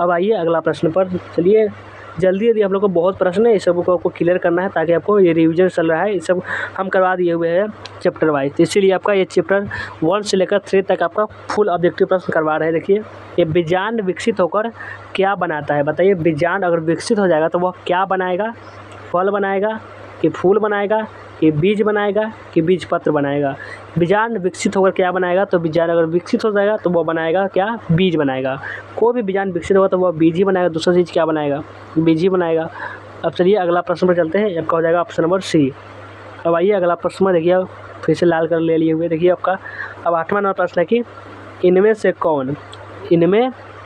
अब आइए अगला प्रश्न पर। चलिए जल्दी यदि हम लोग को बहुत प्रश्न है, इस सब को आपको क्लियर करना है ताकि आपको ये रिवीजन चल रहा है, ये सब हम करवा दिए हुए हैं चैप्टर वाइज। तो इसीलिए आपका ये चैप्टर 1 से लेकर 3 तक आपका फुल ऑब्जेक्टिव प्रश्न करवा रहे हैं। देखिए ये बीजांड विकसित होकर क्या बनाता है, बताइए। बीजांड अगर विकसित हो जाएगा तो वह क्या बनाएगा, फल बनाएगा कि फूल बनाएगा कि बीज बनाएगा कि बीज पत्र बनाएगा। बीजांड विकसित होकर क्या बनाएगा, तो बीजांड अगर विकसित हो जाएगा तो वो बनाएगा क्या, बीज बनाएगा। कोई भी बीजांड विकसित होगा तो वह बीज ही बनाएगा, दूसरा चीज़ क्या बनाएगा, बीज ही बनाएगा। अब चलिए अगला प्रश्न पर चलते हैं। आपका हो जाएगा ऑप्शन नंबर सी। अब आइए अगला प्रश्न में देखिए, फिर से लाल कलर ले लिए हुए देखिए आपका। अब 8वां नंबर प्रश्न है कि इनमें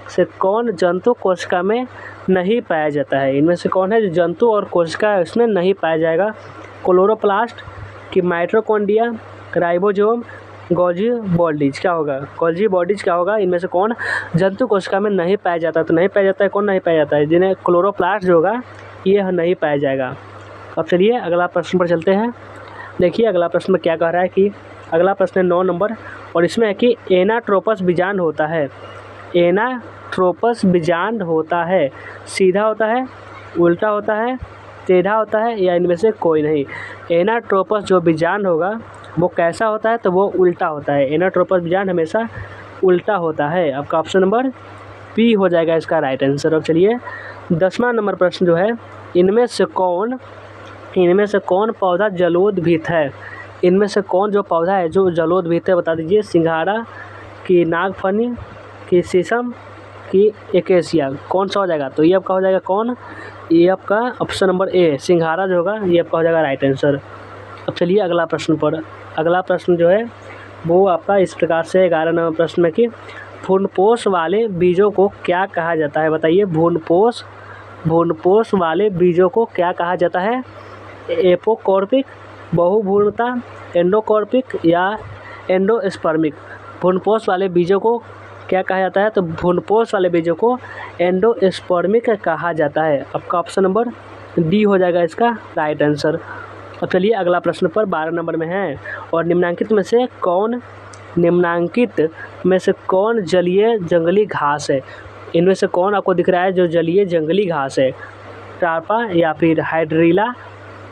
से कौन जंतु कोशिका में नहीं पाया जाता है। इनमें से कौन है जो जंतु और कोशिका इसमें नहीं पाया जाएगा। क्लोरोप्लास्ट कि माइटोकॉन्ड्रिया, राइबोसोम, गोल्गी बॉडीज क्या होगा, गोल्गी बॉडीज क्या होगा। इनमें से कौन जंतु कोशिका में नहीं पाया जाता, तो नहीं पाया जाता है, कौन नहीं पाया जाता है, जिन्हें क्लोरोप्लास्ट जो होगा ये नहीं पाया जाएगा। अब चलिए अगला प्रश्न पर चलते हैं। देखिए अगला प्रश्न में क्या कह रहा है कि अगला प्रश्न है 9 नंबर, और इसमें है कि एनाट्रोपस बीजांड होता है। एनाट्रोपस बीजांड होता है, सीधा होता है, उल्टा होता है, टेढ़ा होता है, या इनमें से कोई नहीं। एनाट्रोपस जो बीजांड होगा वो कैसा होता है, तो वो उल्टा होता है। एनाट्रोपस बीजांड हमेशा उल्टा होता है। आपका ऑप्शन नंबर पी हो जाएगा इसका राइट आंसर। अब चलिए 10वां नंबर प्रश्न जो है, इनमें से कौन पौधा जलोदभित है। इनमें से कौन जो पौधा है जो जलोदभित है, बता दीजिए। सिंघाड़ा कि नागफनी कि शीशम कि एकेसिया, कौन सा हो जाएगा, तो ये आपका हो जाएगा कौन, ये आपका ऑप्शन नंबर ए सिंघाड़ा जो होगा ये आपका हो जाएगा राइट आंसर। अब चलिए अगला प्रश्न पर। अगला प्रश्न जो है वो आपका इस प्रकार से 11 नंबर प्रश्न में कि भ्रूणपोष वाले बीजों को क्या कहा जाता है। बताइए भ्रूणपोष वाले बीजों को क्या कहा जाता है। एपोकॉर्पिक, बहुभ्रूणता, एंडोकॉर्पिक या एंडोस्पर्मिक। भ्रूणपोष वाले बीजों को क्या कहा जाता है, तो भ्रूणपोष वाले बीजों को एंडोस्पर्मिक कहा जाता है। आपका ऑप्शन नंबर डी हो जाएगा इसका राइट आंसर। अब चलिए अगला प्रश्न पर 12 नंबर में है, और निम्नांकित में से कौन जलीय जंगली घास है। इनमें से कौन आपको दिख रहा है जो जलीय जंगली घास है। टारपा या फिर हाइड्रीला,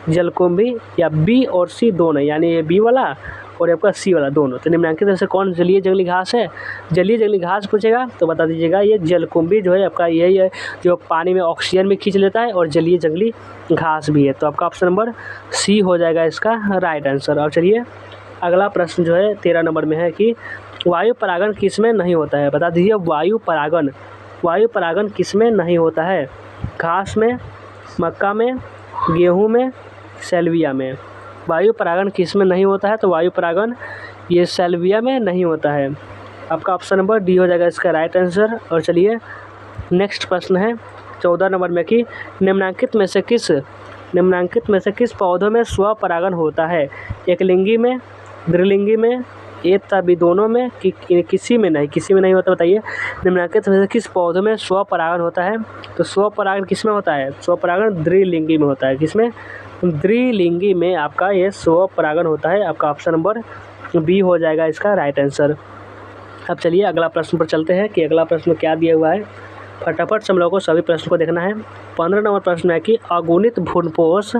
जलकुंभी, या बी और सी दोनों, यानी ये बी वाला और आपका सी वाला दोनों। तो निम्नांकित में से कौन जलीय जंगली घास है। जलीय जंगली घास पूछेगा तो बता दीजिएगा ये जलकुंभी जो है आपका यही है जो पानी में ऑक्सीजन भी खींच लेता है और जलीय जंगली घास भी है। तो आपका ऑप्शन नंबर सी हो जाएगा इसका राइट आंसर। और चलिए अगला प्रश्न जो है 13 नंबर में है कि वायु परागन किस में नहीं होता है। बता दीजिए वायु परागन किस में नहीं होता है। घास में, मक्का में, गेहूँ में, सैल्विया में। वायु परागन किस में नहीं होता है, तो वायु परागन ये सैल्विया में नहीं होता है। आपका ऑप्शन नंबर डी हो जाएगा इसका राइट आंसर। और चलिए नेक्स्ट प्रश्न है 14 नंबर में कि निम्नांकित में से किस पौधों में स्वपरागन होता है। एकलिंगी में, द्विलिंगी में, एक तथा बी दोनों में कि किसी में नहीं होता। बताइए निम्नांकित में से किस पौधों में स्वपरागन होता है। तो स्वपरागन किस में होता है, स्वपरागन द्विलिंगी में होता है। किसमें, द्विलिंगी में आपका ये स्वपरागन होता है। आपका ऑप्शन नंबर बी हो जाएगा इसका राइट आंसर। अब चलिए अगला प्रश्न पर चलते हैं कि अगला प्रश्न क्या दिया हुआ है। फटाफट से हम लोगों को सभी प्रश्न को देखना है। 15 नंबर प्रश्न है कि अगुणित भ्रूणपोष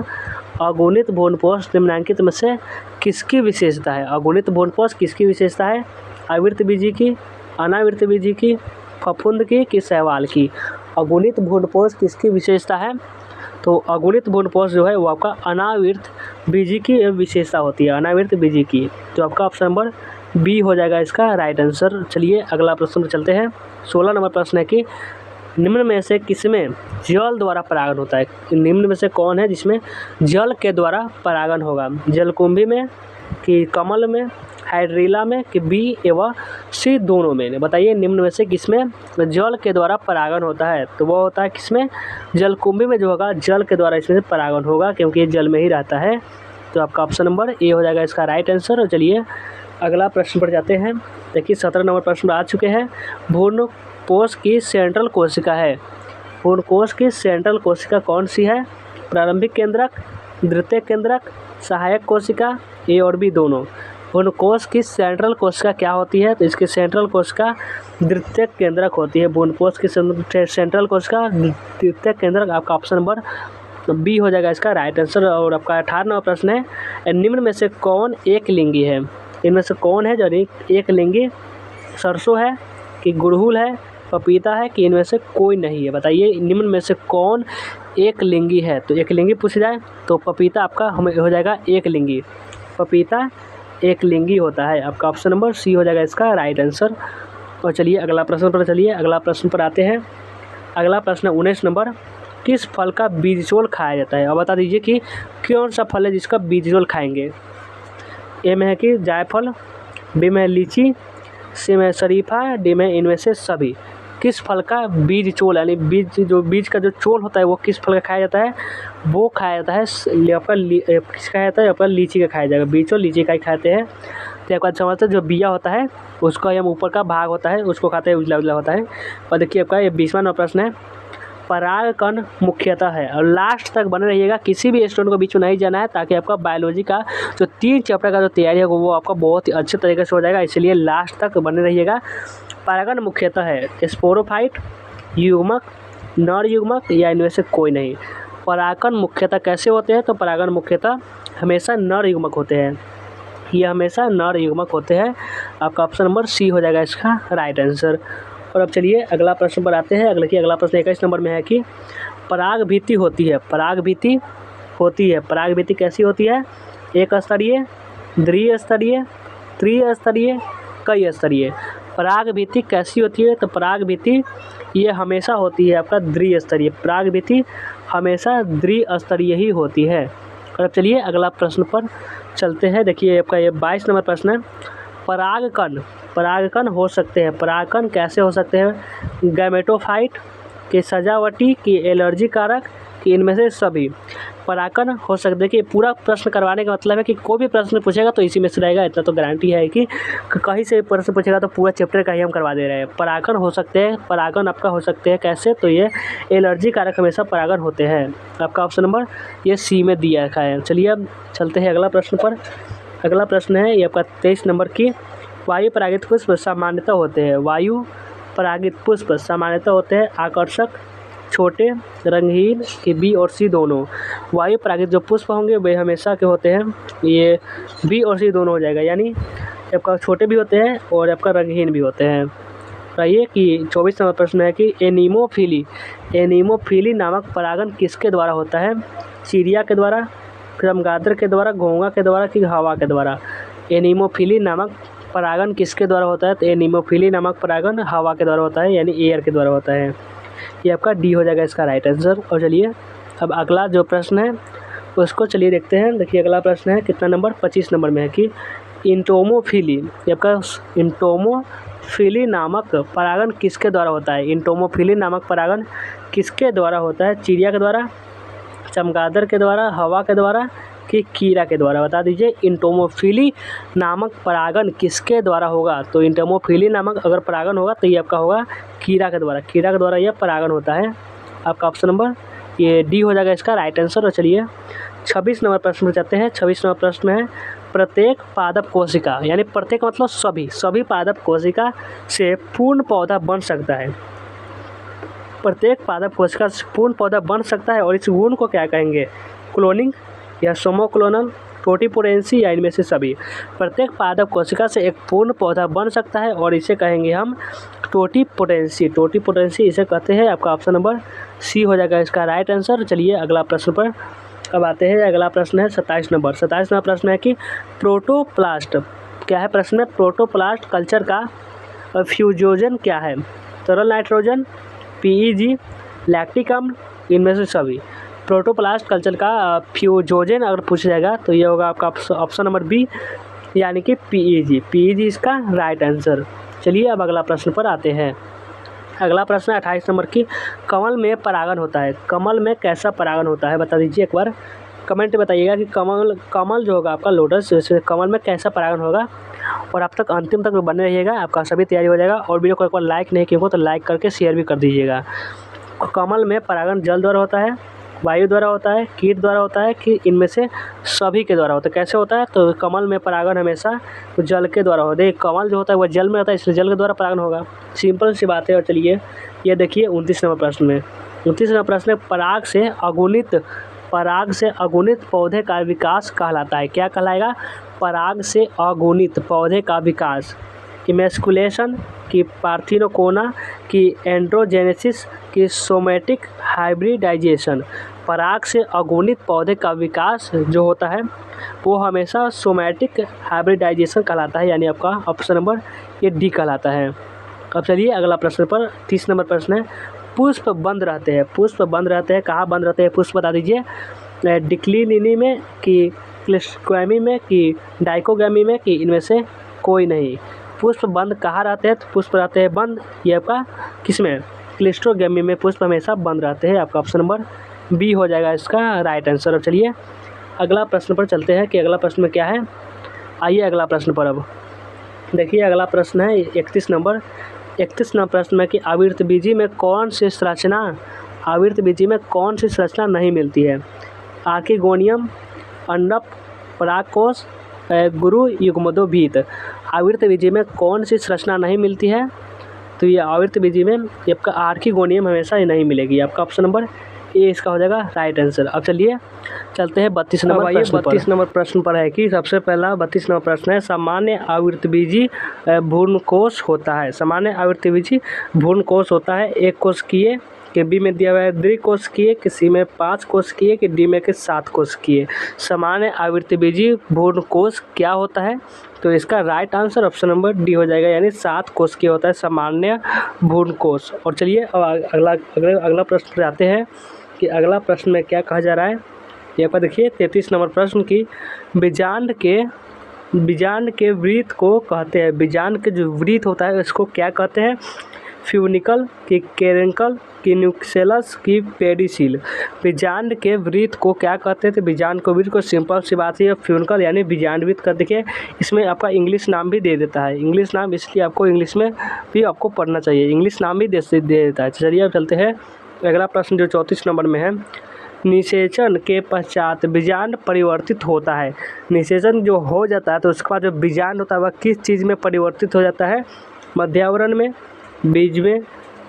निम्नांकित में से किसकी विशेषता है। अगुणित भ्रूणपोष किसकी विशेषता है। आवृत बीजी की, अनावृत बीजी की, फफूंद की कि शैवाल की। अगुणित भ्रूणपोष किसकी विशेषता है, तो अगुणित भ्रूणपोष जो है वो आपका अनावृत बीजी की विशेषता होती है, अनावृत बीजी की। तो आपका ऑप्शन नंबर बी हो जाएगा इसका राइट आंसर। चलिए अगला प्रश्न पर चलते हैं। 16 नंबर प्रश्न है कि निम्न में से किसमें जल द्वारा परागन होता है। निम्न में से कौन है जिसमें जल के द्वारा परागन होगा। जलकुंभी में कि कमल में, हाइड्रीला में कि बी एवं सी दोनों में। बताइए निम्न में से किसमें जल के द्वारा परागन होता है, तो वो होता है किसमें, जलकुंभी में जो होगा जल के द्वारा इसमें से परागन होगा, क्योंकि ये जल में ही रहता है। तो आपका ऑप्शन नंबर ए हो जाएगा इसका राइट आंसर। और चलिए अगला प्रश्न पर जाते हैं। देखिए 17 नंबर प्रश्न आ चुके हैं। भ्रूणपोष की सेंट्रल कोशिका है। भ्रूणकोष की सेंट्रल कोशिका कौन सी है। प्रारंभिक केंद्रक, द्वितीयक केंद्रक, सहायक कोशिका, ए और बी दोनों। भ्रूणकोष की सेंट्रल कोशिका क्या होती है, तो इसकी सेंट्रल कोशिका द्वितीयक केंद्रक होती है। भ्रूणकोष की सेंट्रल कोशिका द्वितीयक केंद्रक। आपका ऑप्शन नंबर बी हो जाएगा इसका राइट आंसर। और आपका 18 नंबर प्रश्न है निम्न में से कौन एक लिंगी है। इनमें से कौन है जो एक लिंगी। सरसों है कि गुड़हल है, पपीता है कि इनमें से कोई नहीं है? बताइए निम्न में से कौन एक लिंगी है? तो एक लिंगी पूछ जाए तो पपीता आपका हमें हो जाएगा एक लिंगी। पपीता एक लिंगी होता है। आपका ऑप्शन नंबर सी हो जाएगा इसका राइट आंसर। और चलिए अगला प्रश्न पर आते हैं। अगला प्रश्न 19 नंबर, किस फल का बीजचोल खाया जाता है? अब बता दीजिए कि कौन सा फल है जिसका बीजचोल खाएंगे। ए में है कि जायफल, बी में है लीची, सी में है शरीफा, डी में इनमें से सभी। किस फल का बीज चोल यानी बीज का जो चोल होता है वो किस फल का खाया जाता है? वो खाया जाता है किस खाया जाता है? आपका लीची का खाया जाएगा। बीज चोल लीची का ही खाते हैं। तो आपका समझते हैं जो बिया होता है उसका हम ऊपर का भाग होता है उसको खाते हैं, उजला उजला होता है। और देखिए आपका ये 20वां नंबर प्रश्न है, परागकण मुख्यतः है। और लास्ट तक बने रहिएगा, किसी भी स्टूडेंट को बीच में नहीं जाना है ताकि आपका बायोलॉजी का जो 3 चैप्टर का जो तैयारी है वो आपका बहुत ही अच्छे तरीके से हो जाएगा, इसलिए लास्ट तक बने रहिएगा। परागण मुख्यतः है स्पोरोफाइट, युग्मक, नर युग्मक या इनमें से कोई नहीं। परागण मुख्यतः कैसे होते हैं? तो परागण मुख्यतः हमेशा नर युग्मक होते हैं, ये हमेशा नर युग्मक होते हैं। आपका ऑप्शन नंबर सी हो जाएगा इसका राइट आंसर। और अब चलिए अगला प्रश्न पर आते हैं। अगला प्रश्न 21 नंबर में है कि परागभित्ति होती है। परागभित्ति कैसी होती है? एक स्तरीय, द्विस्तरीय, त्रिस्तरीय, कई स्तरीय। परागभित्ति कैसी होती है? तो परागभित्ति ये हमेशा होती है आपका द्विस्तरीय। परागभित्ति हमेशा द्विस्तरीय ही होती है। और अब चलिए अगला प्रश्न पर चलते हैं। देखिए आपका ये 22 नंबर प्रश्न है, परागकण हो सकते हैं। परागकण कैसे हो सकते हैं? गैमेटोफाइट, कि सजावटी, कि एलर्जी कारक, कि इनमें से सभी। परागकण हो सकते हैं कि पूरा प्रश्न करवाने का मतलब है कि कोई भी प्रश्न पूछेगा तो इसी में से रहेगा, इतना तो गारंटी है कि कहीं से प्रश्न पूछेगा तो पूरा चैप्टर का ही हम करवा दे रहे हैं। परागकण हो सकते हैं, परागकण आपका हो सकते हैं कैसे? तो ये एलर्जी कारक हमेशा परागण होते हैं। आपका ऑप्शन नंबर ये सी में दिया रखा है। चलिए अब चलते हैं अगला प्रश्न पर। अगला प्रश्न है ये आपका 23 नंबर की, वायु परागित पुष्प सामान्यतः होते हैं। वायु परागित पुष्प सामान्यतः होते हैं आकर्षक, छोटे, रंगीन, कि बी और सी दोनों। वायु परागित जो पुष्प होंगे वे हमेशा के होते हैं, ये बी और सी दोनों हो जाएगा, यानी आपका छोटे भी होते हैं और आपका रंगहीन भी होते हैं। बताइए कि 24 नंबर प्रश्न है कि एनीमोफिली नामक परागण किसके द्वारा होता है? चिड़िया के द्वारा, चमगादड़ के द्वारा, घोंघा के द्वारा, कि हवा के द्वारा। एनीमोफिली नामक परागण किसके द्वारा होता है? तो एनीमोफिली नामक परागण हवा के द्वारा होता है, यानी एयर के द्वारा होता है। ये आपका डी हो जाएगा इसका राइट आंसर। और चलिए अब अगला जो प्रश्न है उसको चलिए देखते हैं। देखिए अगला प्रश्न है कितना नंबर? 25 नंबर में है कि इंटोमोफिली, ये आपका इंटोमोफिली नामक परागण किसके द्वारा होता है? इंटोमोफिली नामक परागण किसके द्वारा होता है? चिड़िया के द्वारा, चमगादड़ के द्वारा, हवा के द्वारा, कि कीड़ा के द्वारा। बता दीजिए इंटोमोफिली नामक परागण किसके द्वारा होगा? तो इंटोमोफिली नामक अगर परागण होगा तो ये आपका होगा कीड़ा के द्वारा। कीड़ा के द्वारा यह परागण होता है। आपका ऑप्शन नंबर ये डी हो जाएगा इसका राइट आंसर। और चलिए 26 नंबर प्रश्न में जाते हैं। 26 नंबर प्रश्न है, प्रत्येक पादप कोशिका, यानी प्रत्येक मतलब सभी पादप कोशिका से पूर्ण पौधा बन सकता है। प्रत्येक पादप कोशिका से पूर्ण पौधा बन सकता है और इस गुण को क्या कहेंगे? क्लोनिंग या सोमोक्लोनल, टोटिपोटेंसी, या इनमें से सभी। प्रत्येक पादप कोशिका से एक पूर्ण पौधा बन सकता है और इसे कहेंगे हम टोटिपोटेंसी इसे कहते हैं। आपका ऑप्शन नंबर सी हो जाएगा इसका राइट आंसर। चलिए अगला प्रश्न पर अब आते हैं। अगला प्रश्न है 27 नंबर। 27 नंबर प्रश्न है कि प्रोटोप्लास्ट क्या है? प्रश्न में प्रोटोप्लास्ट कल्चर का फ्यूजन क्या है? तरल नाइट्रोजन, पीईजी, लैक्टिक अम्ल, इनमें से सभी। प्रोटोप्लास्ट कल्चर का फ्यूजन अगर पूछा जाएगा तो ये होगा आपका ऑप्शन नंबर बी, यानी कि पीईजी इसका राइट आंसर। चलिए अब अगला प्रश्न पर आते हैं। अगला प्रश्न है 28 नंबर की, कमल में परागण होता है। कमल में कैसा परागण होता है? बता दीजिए एक बार कमेंट में बताइएगा कि कमल जो होगा आपका लोटस, कमल में कैसा परागण होगा। और आप तक अंतिम तक बने रहिएगा, आपका सभी तैयारी हो जाएगा। और वीडियो को एक बार लाइक नहीं किया हो तो लाइक करके शेयर भी कर दीजिएगा। कमल में परागण जल द्वारा होता है, वायु द्वारा होता है, कीट द्वारा होता है, कि इनमें से सभी के द्वारा होता है? कैसे होता है? तो कमल में परागण हमेशा जल के द्वारा होता है। कमल जो होता है वह जल में रहता है, इसलिए जल के द्वारा परागण होगा। सिंपल सी बात है। और चलिए ये देखिए 29 नंबर प्रश्न में, 29 नंबर प्रश्न में पराग से अगुणित पौधे का विकास कहलाता है। क्या कहलाएगा? पराग से अगुणित पौधे का विकास। इमेस्कुलेशन, की पार्थिनोकोना, की एंड्रोजेनेसिस, की सोमेटिक हाइब्रिडाइजेशन। पराग से अगुणित पौधे का विकास जो होता है वो हमेशा सोमेटिक हाइब्रिडाइजेशन कहलाता है, यानी आपका ऑप्शन नंबर ये डी कहलाता है। अब चलिए अगला प्रश्न पर 30 नंबर प्रश्न है, पुष्प बंद रहते हैं। पुष्प बंद रहते हैं, कहाँ बंद रहते हैं पुष्प बता दीजिए। डिक्लिनिनी में, कि क्लिस्टोगैमी में, कि डाइकोगैमी में, कि इनमें से कोई नहीं। पुष्प बंद कहाँ रहते हैं? तो पुष्प रहते हैं बंद, ये आपका किसमें? क्लिस्टोगैमी में पुष्प हमेशा बंद रहते हैं। आपका ऑप्शन नंबर बी हो जाएगा इसका राइट आंसर। अब चलिए अगला प्रश्न पर चलते हैं कि अगला प्रश्न में क्या है। आइए अगला प्रश्न पर। अब देखिए अगला प्रश्न है 31 नंबर। 31 नंबर प्रश्न में कि आवृतबीजी में कौन सी संरचना नहीं मिलती है? आर्किगोनियम, अंडप, परागकोश, गुरु युग्मोद्भिद। आवृतबीजी में कौन सी संरचना नहीं मिलती है? तो ये आवृतबीजी में ये आपका आर्किगोनियम हमेशा ही नहीं मिलेगी। आपका ऑप्शन नंबर ए इसका हो जाएगा राइट आंसर। अब चलिए चलते हैं 32 नंबर प्रश्न पर। 32 नंबर प्रश्न पर है कि सबसे पहला 32 नंबर प्रश्न है, सामान्य आवृतबीजी भ्रूणकोश होता है। सामान्य आवृतबीजी भ्रूणकोश होता है। एक कोशिकीय, कि बी में दिया हुआ है द्विकोशिकीय, कि सी में 5 कोशिकीय, कि डी में के 7 कोशिकीय। सामान्य आवृतबीजी भ्रूणकोश क्या होता है? तो इसका right answer option number D हो जाएगा, यानी 7 कोशिकीय होता है सामान्य भ्रूणकोश। और चलिए अब अगला प्रश्न पर आते हैं कि अगला प्रश्न में क्या कहा जा रहा है। यहाँ पर देखिए 33 नंबर प्रश्न की बीजांड के वृत्त को कहते हैं। बीजांड के जो वृत्त होता है इसको क्या कहते हैं? फ्यूनिकल, की कैरेंकल, की न्यूक्सेलस, की पेडिसिल। बीजांड के वृत्त को क्या कहते हैं? तो बीजांड के वृत्त को सिंपल सी बात है फ्यूनिकल यानी बीजांड वृत्त कर। देखिए इसमें आपका इंग्लिश नाम भी दे देता है। इंग्लिश नाम इसलिए आपको इंग्लिश में भी आपको पढ़ना चाहिए, इंग्लिश नाम भी दे देता है। चलिए अब चलते हैं अगला प्रश्न जो 34 नंबर में है। निषेचन के पश्चात बीजांड परिवर्तित होता है। निषेचन जो हो जाता है तो उसके बाद जो बीजांड होता है वह किस चीज़ में परिवर्तित हो जाता है? मध्यावरण में, बीज में,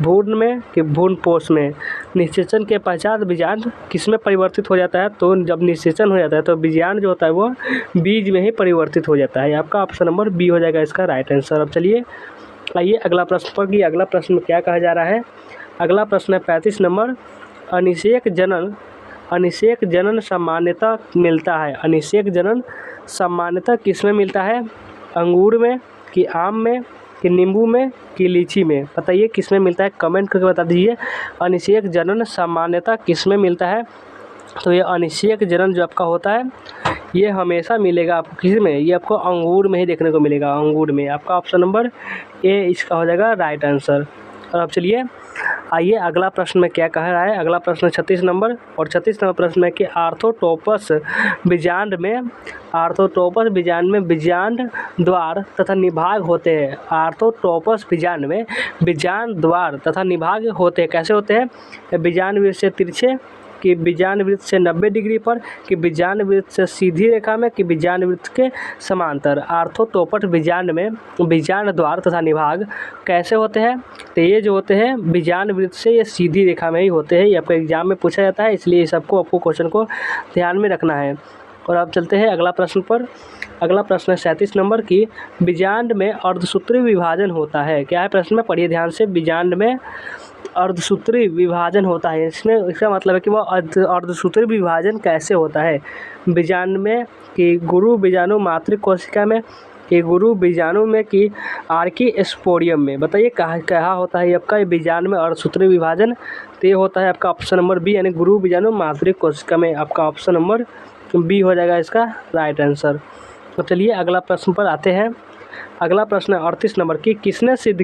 भ्रूण में, कि भ्रूणपोष में। निषेचन के पश्चात बीजांड किस में परिवर्तित हो जाता है? तो जब निषेचन हो जाता है तो बीजांड जो होता है वो बीज में ही परिवर्तित हो जाता है। आपका ऑप्शन नंबर बी हो जाएगा इसका राइट आंसर। अब चलिए आइए अगला प्रश्न पर कि अगला प्रश्न में क्या कहा जा रहा है। अगला प्रश्न है 35 नंबर। अनिषेक जनन सामान्यतः मिलता है। अनिषेक जनन सामान्यतः किस में मिलता है? अंगूर में, कि आम में, कि नींबू में, कि लीची में। बताइए किस में मिलता है? कमेंट करके बता दीजिए। अनिषेक जनन सामान्यतः किस में मिलता है? तो ये अनिषेक जनन जो आपका होता है ये हमेशा मिलेगा आपको किस में? ये आपको अंगूर में ही देखने को मिलेगा, अंगूर में। आपका ऑप्शन नंबर ए इसका हो जाएगा राइट आंसर। और अब चलिए आइए अगला प्रश्न में क्या कह रहा है। अगला प्रश्न 36 नंबर। और 36 नंबर प्रश्न है कि आर्थोटोपस बीजांड में बीजांड द्वार तथा निभाग होते हैं। आर्थोटोपस बीजांड में बीजांड द्वार तथा निभाग होते हैं। कैसे होते हैं? बीजांड वृत्त से तिरछे, कि बीजांड वृत्त से 90 डिग्री पर, कि बीजांड वृत्त से सीधी रेखा में, कि बीजांड वृत्त के समांतर। आर्थोटोपस बीजांड में बीजांड द्वार तथा निभाग कैसे होते हैं? तो ये जो होते हैं बीजांड वृत्त से ये सीधी रेखा में ही होते हैं। ये आपको एग्जाम में पूछा जाता है, इसलिए इस सबको आपको क्वेश्चन को ध्यान में रखना है। और अब चलते हैं अगला प्रश्न पर। अगला प्रश्न है 37 नंबर की बीजांड में अर्धसूत्री विभाजन होता है। क्या है प्रश्न में? पढ़िए ध्यान से। बीजांड में अर्धसूत्री विभाजन होता है। इसमें इसका मतलब है कि वह अर्धसूत्री विभाजन कैसे होता है? बीजांड में, कि गुरु बीजाणु मातृ कोशिका में, कि गुरु बीजाणु में, कि आर्की स्पोरियम में। बताइए कहाँ होता है आपका ये बीजांड में अर्धसूत्री विभाजन? तो ये होता है आपका ऑप्शन नंबर बी, यानी गुरु बीजाणु मातृ कोशिका में। आपका ऑप्शन नंबर बी हो जाएगा इसका राइट आंसर। तो चलिए अगला प्रश्न पर आते हैं। अगला प्रश्न है 38 नंबर की किसने सिद्ध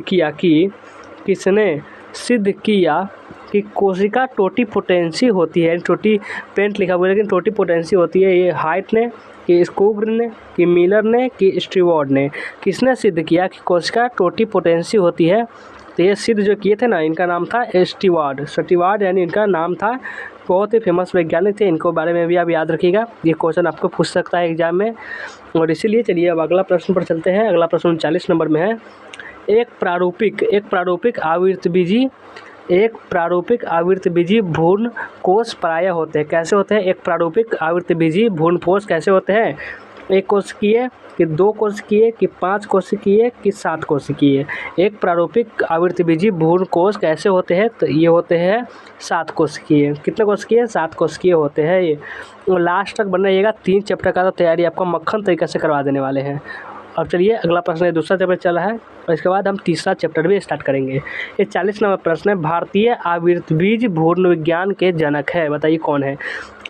किया कि कोशिका टोटीपोटेंसी होती है। टोटीपेंट लिखा हुआ है लेकिन टोटीपोटेंसी होती है। ये हाइट ने, कि स्कूबर ने, कि मिलर ने, कि स्टीवर्ड ने। किसने सिद्ध किया कि कोशिका टोटीपोटेंसी होती है? तो ये सिद्ध जो किए थे ना, इनका नाम था स्टीवर्ड यानी इनका नाम था। बहुत ही फेमस वैज्ञानिक थे, इनको बारे में भी आप याद रखिएगा, ये क्वेश्चन आपको पूछ सकता है एग्जाम में। और इसीलिए चलिए अब अगला प्रश्न पर चलते हैं। अगला प्रश्न 40 नंबर में है। एक प्रारूपिक आवृतबीजी भ्रूणकोश प्रायः होते हैं। कैसे होते हैं? एक प्रारूपिक आवृतबीजी भ्रूणकोश कैसे होते हैं? 1 कोशिकीय कि 2 कोशिकीय कि 5 कोशिकीय कि 7 कोशिकीय। एक प्रारूपिक आवृत्तिबीजी भ्रूण कोश कैसे होते हैं? तो ये होते हैं 7 कोशिकीय। कितने कोशिकीय? 7 कोशिकीय होते हैं ये। लास्ट तक बन रहिएगा, 3 चैप्टर का तो तैयारी आपको मक्खन तरीके से करवा देने वाले हैं। अब चलिए अगला प्रश्न है, दूसरा चैप्टर चल रहा है और इसके बाद हम तीसरा चैप्टर भी स्टार्ट करेंगे। ये 40 नंबर प्रश्न है, भारतीय आवृत्तिबीज भ्रूण विज्ञान के जनक है, बताइए कौन है?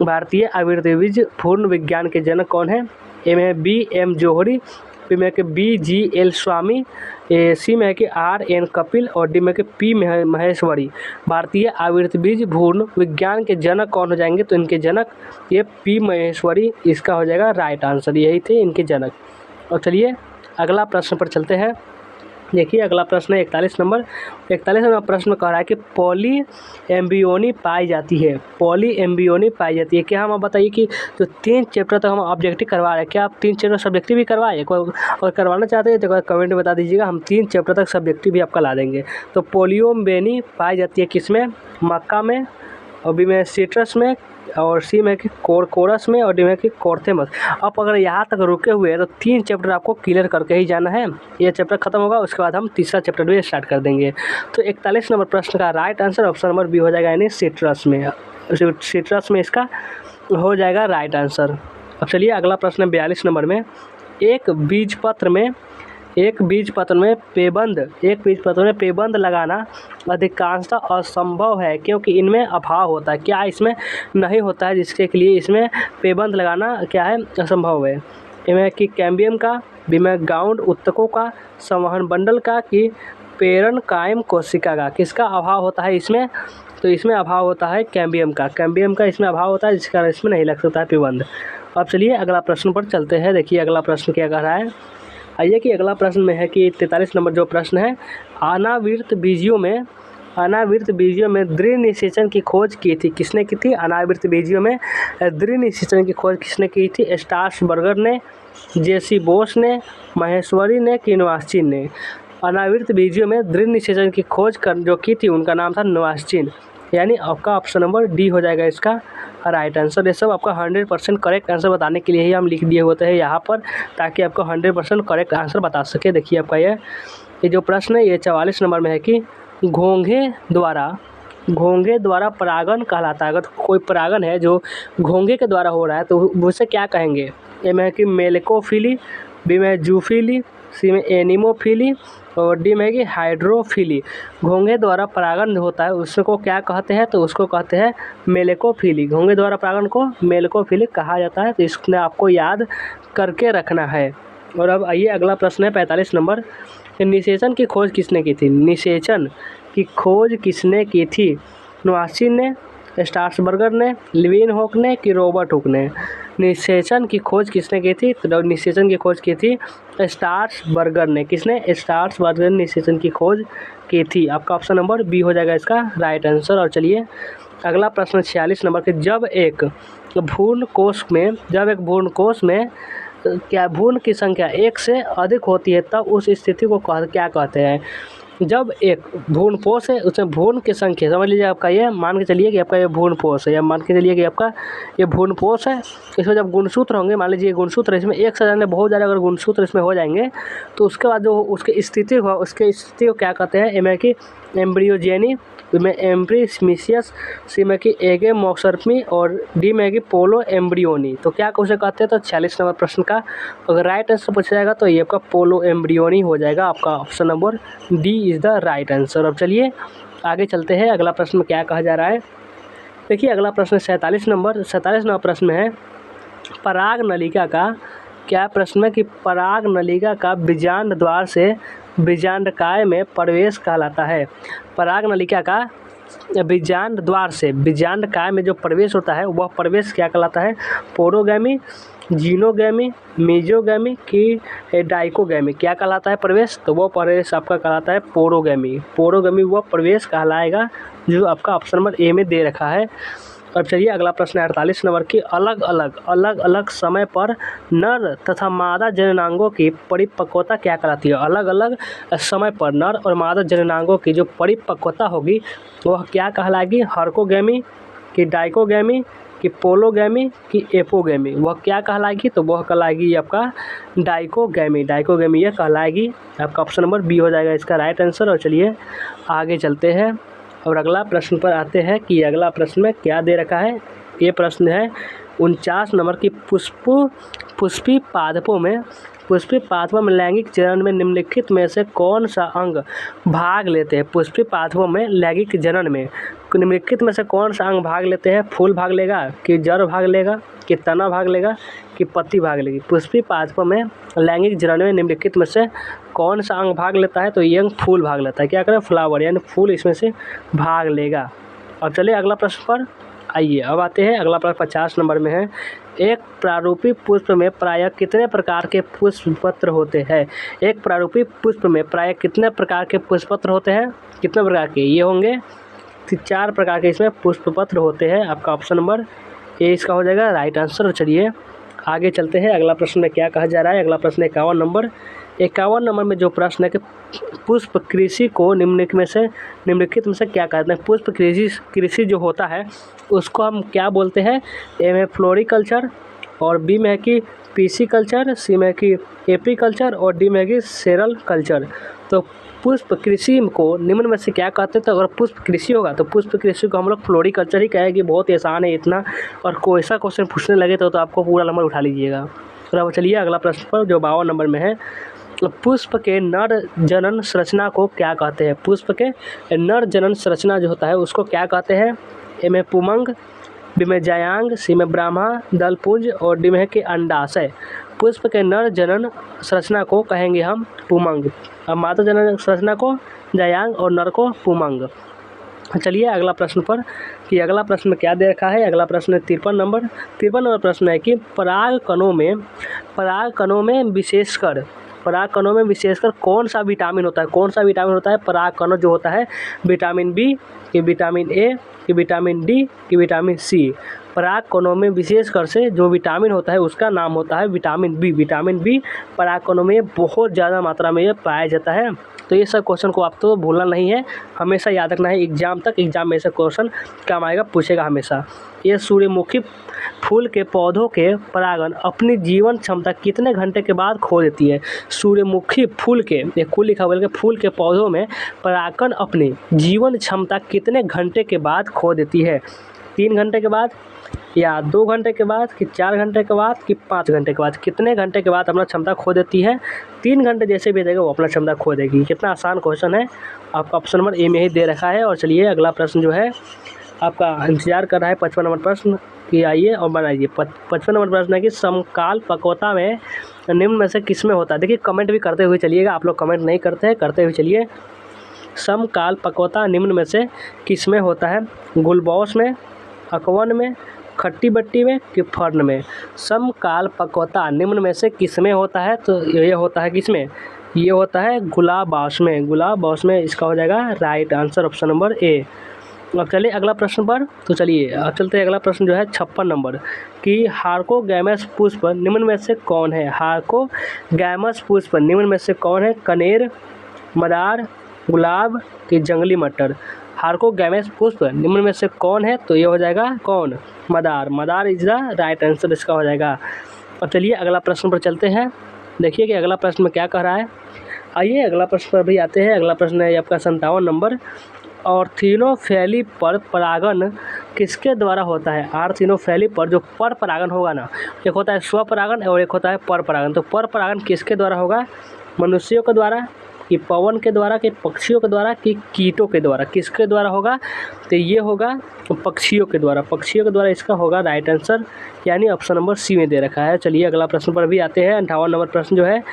भारतीय आवृत्तिबीज भ्रूण विज्ञान के जनक कौन है? ए में है B.M. जोहरी, बी में है कि B.G.L. स्वामी, सी में है कि R.N. कपिल और डी में कि P. महेश्वरी। भारतीय आवृत्तिबीज भ्रूण विज्ञान के जनक कौन हो जाएंगे? तो इनके जनक ये P. महेश्वरी इसका हो जाएगा राइट आंसर, यही थे इनके जनक। और चलिए अगला प्रश्न पर चलते हैं। देखिए अगला प्रश्न है 41 नंबर। 41 नंबर प्रश्न कह रहा है कि पॉली एम्ब्रियोनी पाई जाती है। पॉली एम्ब्रियोनी पाई जाती है। क्या हम आप बताइए कि जो 3 चैप्टर तक हम ऑब्जेक्टिव करवा रहे हैं, क्या आप 3 चैप्टर सब्जेक्टिव भी करवाए? और करवाना चाहते हैं तो कमेंट में बता दीजिएगा, हम 3 चैप्टर तक सब्जेक्टिव भी आपका ला देंगे। तो पोलियोम्बेनी पाई जाती है किसमें? मक्का में, और बी में सिट्रस में, और सी में कि कोरस में, और डी में कि कोर्थेमस। आप अगर यहाँ तक रुके हुए हैं तो 3 चैप्टर आपको क्लियर करके ही जाना है। ये चैप्टर खत्म होगा उसके बाद हम तीसरा चैप्टर भी स्टार्ट कर देंगे। तो 41 नंबर प्रश्न का right answer option number B हो जाएगा, यानी सिट्रस में। सिट्रस में इसका हो जाएगा राइट आंसर। अब चलिए अगला प्रश्न है 42 नंबर में। एक बीज पत्र में पेबंद लगाना अधिकांशतः असंभव है क्योंकि इनमें अभाव होता है। क्या इसमें नहीं होता है जिसके लिए इसमें पेबंद लगाना क्या है? असंभव है। इनमें कि कैम्बियम का, बी में गाउंड उत्तकों का, संवहन बंडल का, कि पेरण कायम कोशिका का। किसका अभाव होता है इसमें? तो इसमें अभाव होता है कैम्बियम का इसमें अभाव होता है, जिसका इसमें नहीं लग सकता है पेबंद। अब चलिए अगला प्रश्न पर चलते हैं। देखिए अगला प्रश्न क्या कह रहा है, आइए कि अगला प्रश्न में है कि 43 नंबर जो प्रश्न है, अनावृत बीजियों में दृढ़ निषेचन की खोज की थी। किसने की थी? अनावृत बीजियों में दृढ़ निषेचन की खोज किसने की थी? स्ट्रासबर्गर ने, J.C. बोस ने, महेश्वरी ने, कि नवास्चिन ने। अनावृत बीजियों में दृढ़ निषेचन की खोज जो की थी उनका नाम था नवास्चिन, यानी आपका ऑप्शन नंबर डी हो जाएगा इसका राइट आंसर। ये सब आपका 100% करेक्ट आंसर बताने के लिए ही हम लिख दिए होते हैं यहाँ पर, ताकि आपको 100% करेक्ट आंसर बता सके। देखिए आपका ये जो प्रश्न है ये 44 नंबर में है कि घोंघे द्वारा परागण कहलाता है। अगर कोई परागण है जो घोंघे के द्वारा हो रहा है तो उसे क्या कहेंगे? ए में है कि मेलेकोफिली, बी में है जूफिली, सी में एनिमोफिली, और डी में है कि हाइड्रोफिली। घोंघे द्वारा परागण होता है उसको क्या कहते हैं? तो उसको कहते हैं मेलेकोफिली। घोंघे द्वारा परागण को मेलेकोफिली कहा जाता है, तो इसमें आपको याद करके रखना है। और अब आइए अगला प्रश्न है 45 नंबर। निषेचन की खोज किसने की थी? निषेचन की खोज किसने की थी? नवास्चिन ने, स्ट्रासबर्गर ने, लीवेनहॉक ने, कि रॉबर्ट हुक ने। निषेचन की खोज किसने की थी? तो निषेचन की खोज की थी स्ट्रासबर्गर ने। किसने? स्ट्रासबर्गर ने निषेचन की खोज की थी। आपका ऑप्शन नंबर बी हो जाएगा इसका राइट आंसर। और चलिए अगला प्रश्न 46 नंबर के, जब एक भ्रूण कोश में क्या भ्रूण की संख्या 1 से अधिक होती है तब उस स्थिति को क्या कहते हैं? जब एक भ्रूणपोष है उसमें भ्रूण की संख्या, समझ लीजिए आपका ये मान के चलिए कि आपका ये भ्रूणपोष है, या मान के चलिए कि आपका ये भ्रूणपोष है। इसमें जब गुणसूत्र होंगे, मान लीजिए गुणसूत्र इसमें एक से ज़्यादा बहुत ज़्यादा अगर गुणसूत्र इसमें हो जाएंगे तो उसके बाद जो उसकी स्थिति हो उसके स्थिति को क्या कहते हैं? इनमें कि एम्ब्रियोजेनी, बी में एम्ब्रीस्मिसियस, सी में कि एगेमोसर्पी, और डी में कि पोलो एम्ब्रियोनी। तो क्या उसे कहते हैं? तो 46 नंबर प्रश्न का अगर राइट आंसर पूछा जाएगा तो ये आपका पोलो एम्ब्रियोनी हो जाएगा। आपका option number D is the right answer. अब चलिए आगे चलते हैं। अगला प्रश्न क्या कहा जा रहा है, देखिए अगला प्रश्न 47 नंबर प्रश्न में है, पराग नलिका का क्या प्रश्न है कि पराग नलिका का बीजांड द्वार से बीजांडकाय में प्रवेश कहलाता है। पराग नलिका का बीजांड द्वार से बीजांडकाय में जो प्रवेश होता है वह प्रवेश क्या कहलाता है? पोरोगैमी, जीनोगैमी, मेजोगैमी, कि डाइकोगैमी। क्या कहलाता है प्रवेश? तो वो प्रवेश आपका कहलाता है पोरोगैमी वह प्रवेश कहलाएगा जो आपका ऑप्शन नंबर ए में दे रखा है। अब चलिए अगला प्रश्न 48 नंबर की, अलग अलग समय पर नर तथा मादा जननांगों की परिपक्वता क्या कहलाती है? अलग अलग समय पर नर और मादा जननांगों की जो परिपक्वता होगी वह क्या कहलाएगी? हार्कोगैमी, कि डाइकोगैमी, कि पोलोगैमी कि एपोगैमी, वह क्या कहलाएगी? तो वह कहलाएगी आपका डाइकोगैमी। डाइकोगैमी यह कहलाएगी। आपका ऑप्शन नंबर बी हो जाएगा इसका राइट आंसर। और चलिए आगे चलते हैं और अगला प्रश्न पर आते हैं कि अगला प्रश्न में क्या दे रखा है। ये प्रश्न है 49 नंबर की पुष्पी पादपों में लैंगिक जनन में निम्नलिखित में से कौन सा अंग भाग लेते हैं? पुष्पी पादपों में लैंगिक जनन में निम्नलिखित में से कौन सा अंग भाग लेते हैं? फूल भाग लेगा कि जड़ भाग लेगा कि तना भाग लेगा कि पत्ती भाग लेगी? पुष्पी पादपों में लैंगिक जनन में निम्नलिखित में से कौन सा अंग भाग लेता है? तो ये अंग फूल भाग लेता है। क्या करें? फ्लावर, यानी फूल इसमें से भाग लेगा। अब चलिए अगला प्रश्न पर आइए। अब आते हैं अगला प्रश्न 50 नंबर में है, एक प्रारूपी पुष्प में प्रायः कितने प्रकार के पुष्पपत्र होते हैं? एक प्रारूपी पुष्प में प्रायः कितने प्रकार के पुष्पपत्र होते हैं? कितने प्रकार के? ये होंगे 4 प्रकार के इसमें पुष्पपत्र होते हैं। आपका ऑप्शन नंबर ए इसका हो जाएगा राइट आंसर। और चलिए आगे चलते हैं। अगला प्रश्न में क्या कहा जा रहा है? अगला प्रश्न 51 नंबर। 51 नंबर में जो प्रश्न है कि पुष्प कृषि को निम्नलिखित में से क्या कहते हैं? पुष्प कृषि जो होता है उसको हम क्या बोलते हैं? ए में फ्लोरिकल्चर, और बी में है कि पीसी कल्चर, सी में है कि एपीकल्चर, और डी में है कि सेरल कल्चर। तो पुष्प कृषि को निम्न में से क्या कहते हैं? तो अगर पुष्प कृषि होगा तो पुष्प कृषि को हम लोग फ्लोरिकल्चर ही कहेंगे। बहुत ही आसान है इतना, और कोई ऐसा क्वेश्चन पूछने लगे तो आपको पूरा नंबर उठा लीजिएगा। तो अब चलिए अगला प्रश्न पर जो 52 नंबर में है, पुष्प के नर जनन संरचना को क्या कहते हैं? पुष्प के नर जनन संरचना जो होता है उसको क्या कहते हैं? ए में पुमंग, बी में जायांग, सी में ब्राह्मा दलपुंज, और डी में है कि अंडाशय। पुष्प के नर जनन संरचना को कहेंगे हम पुमंग, और मादा जनन संरचना को जायांग और नर को पुमंग। चलिए अगला प्रश्न पर कि अगला प्रश्न में क्या दे रखा है। अगला प्रश्न 53 नंबर प्रश्न है कि परागकणों में विशेषकर कौन सा विटामिन होता है? कौन सा विटामिन होता है? परागकण जो होता है, विटामिन बी कि विटामिन ए कि विटामिन डी कि विटामिन सी। परागकणों में विशेषकर से जो विटामिन होता है उसका नाम होता है विटामिन बी। विटामिन बी परागकणों में बहुत ज़्यादा मात्रा में ये पाया जाता है। तो ये सब क्वेश्चन को आपको भूलना नहीं है, हमेशा याद रखना है। एग्जाम में से क्वेश्चन काम आएगा, पूछेगा हमेशा। ये सूर्यमुखी फूल के पौधों के परागण अपनी जीवन क्षमता कितने घंटे के बाद खो देती है? सूर्यमुखी फूल के, ये फूल लिखा हुआ है, फूल के पौधों में परागण अपनी जीवन क्षमता कितने घंटे के बाद खो देती है? 3 घंटे के बाद, या 2 घंटे के बाद, कि 4 घंटे के बाद, कि 5 घंटे के बाद? कितने घंटे के बाद अपना क्षमता खो देती है? 3 घंटे जैसे भी देगा वो अपना क्षमता खो देगी। कितना आसान क्वेश्चन है, आपका ऑप्शन नंबर ए में ही दे रखा है। और चलिए अगला प्रश्न जो है आपका इंतजार कर रहा है 55 नंबर प्रश्न की, आइए और बनाइए। 55 नंबर प्रश्न है कि समकाल पक्वता में निम्न में से किसमें होता है? देखिए कमेंट भी करते हुए चलिएगा, आप लोग कमेंट नहीं करते हैं, करते हुए चलिए। समकाल पक्वता निम्न में से किसमें होता है? गुलबौस में, अकवन में, खट्टी बट्टी में कि फर्न में? समकाल पक्वता निम्न में से किसमें होता है? तो ये होता है किसमें? ये होता है गुलाबबास में। गुलाबबास में इसका हो जाएगा right answer, option number A. अब चलिए अगला प्रश्न पर, तो चलिए अब चलते हैं। अगला प्रश्न जो है 56 नंबर कि हार्कोगैमस पुष्प निम्न में से कौन है? हार्कोगैमस पुष्प निम्न में से कौन है? कनेर, मदार, गुलाब कि जंगली मटर? हार्कोगैमस पुष्प निम्न में से कौन है? तो ये हो जाएगा कौन? मदार। मदार इज द राइट आंसर, इसका हो जाएगा। अब चलिए अगला प्रश्न पर चलते हैं। देखिए कि अगला प्रश्न में क्या कह रहा है। आइए अगला प्रश्न पर भी आते हैं। अगला प्रश्न है आपका 57 नंबर। ऑर्थिनोफैली पर परागण किसके द्वारा होता है? ऑर्थिनोफैली पर जो पर परागण होगा ना, एक होता है स्वपरागण और एक होता है पर परागण। तो पर परागण किसके द्वारा होगा? मनुष्यों के द्वारा कि पवन के द्वारा कि पक्षियों के द्वारा कि कीटों के द्वारा? किसके द्वारा होगा? तो ये होगा पक्षियों के द्वारा। पक्षियों के द्वारा इसका होगा राइट आंसर, यानी ऑप्शन नंबर सी में दे रखा है। चलिए अगला प्रश्न पर भी आते हैं। 58 नंबर प्रश्न जो है,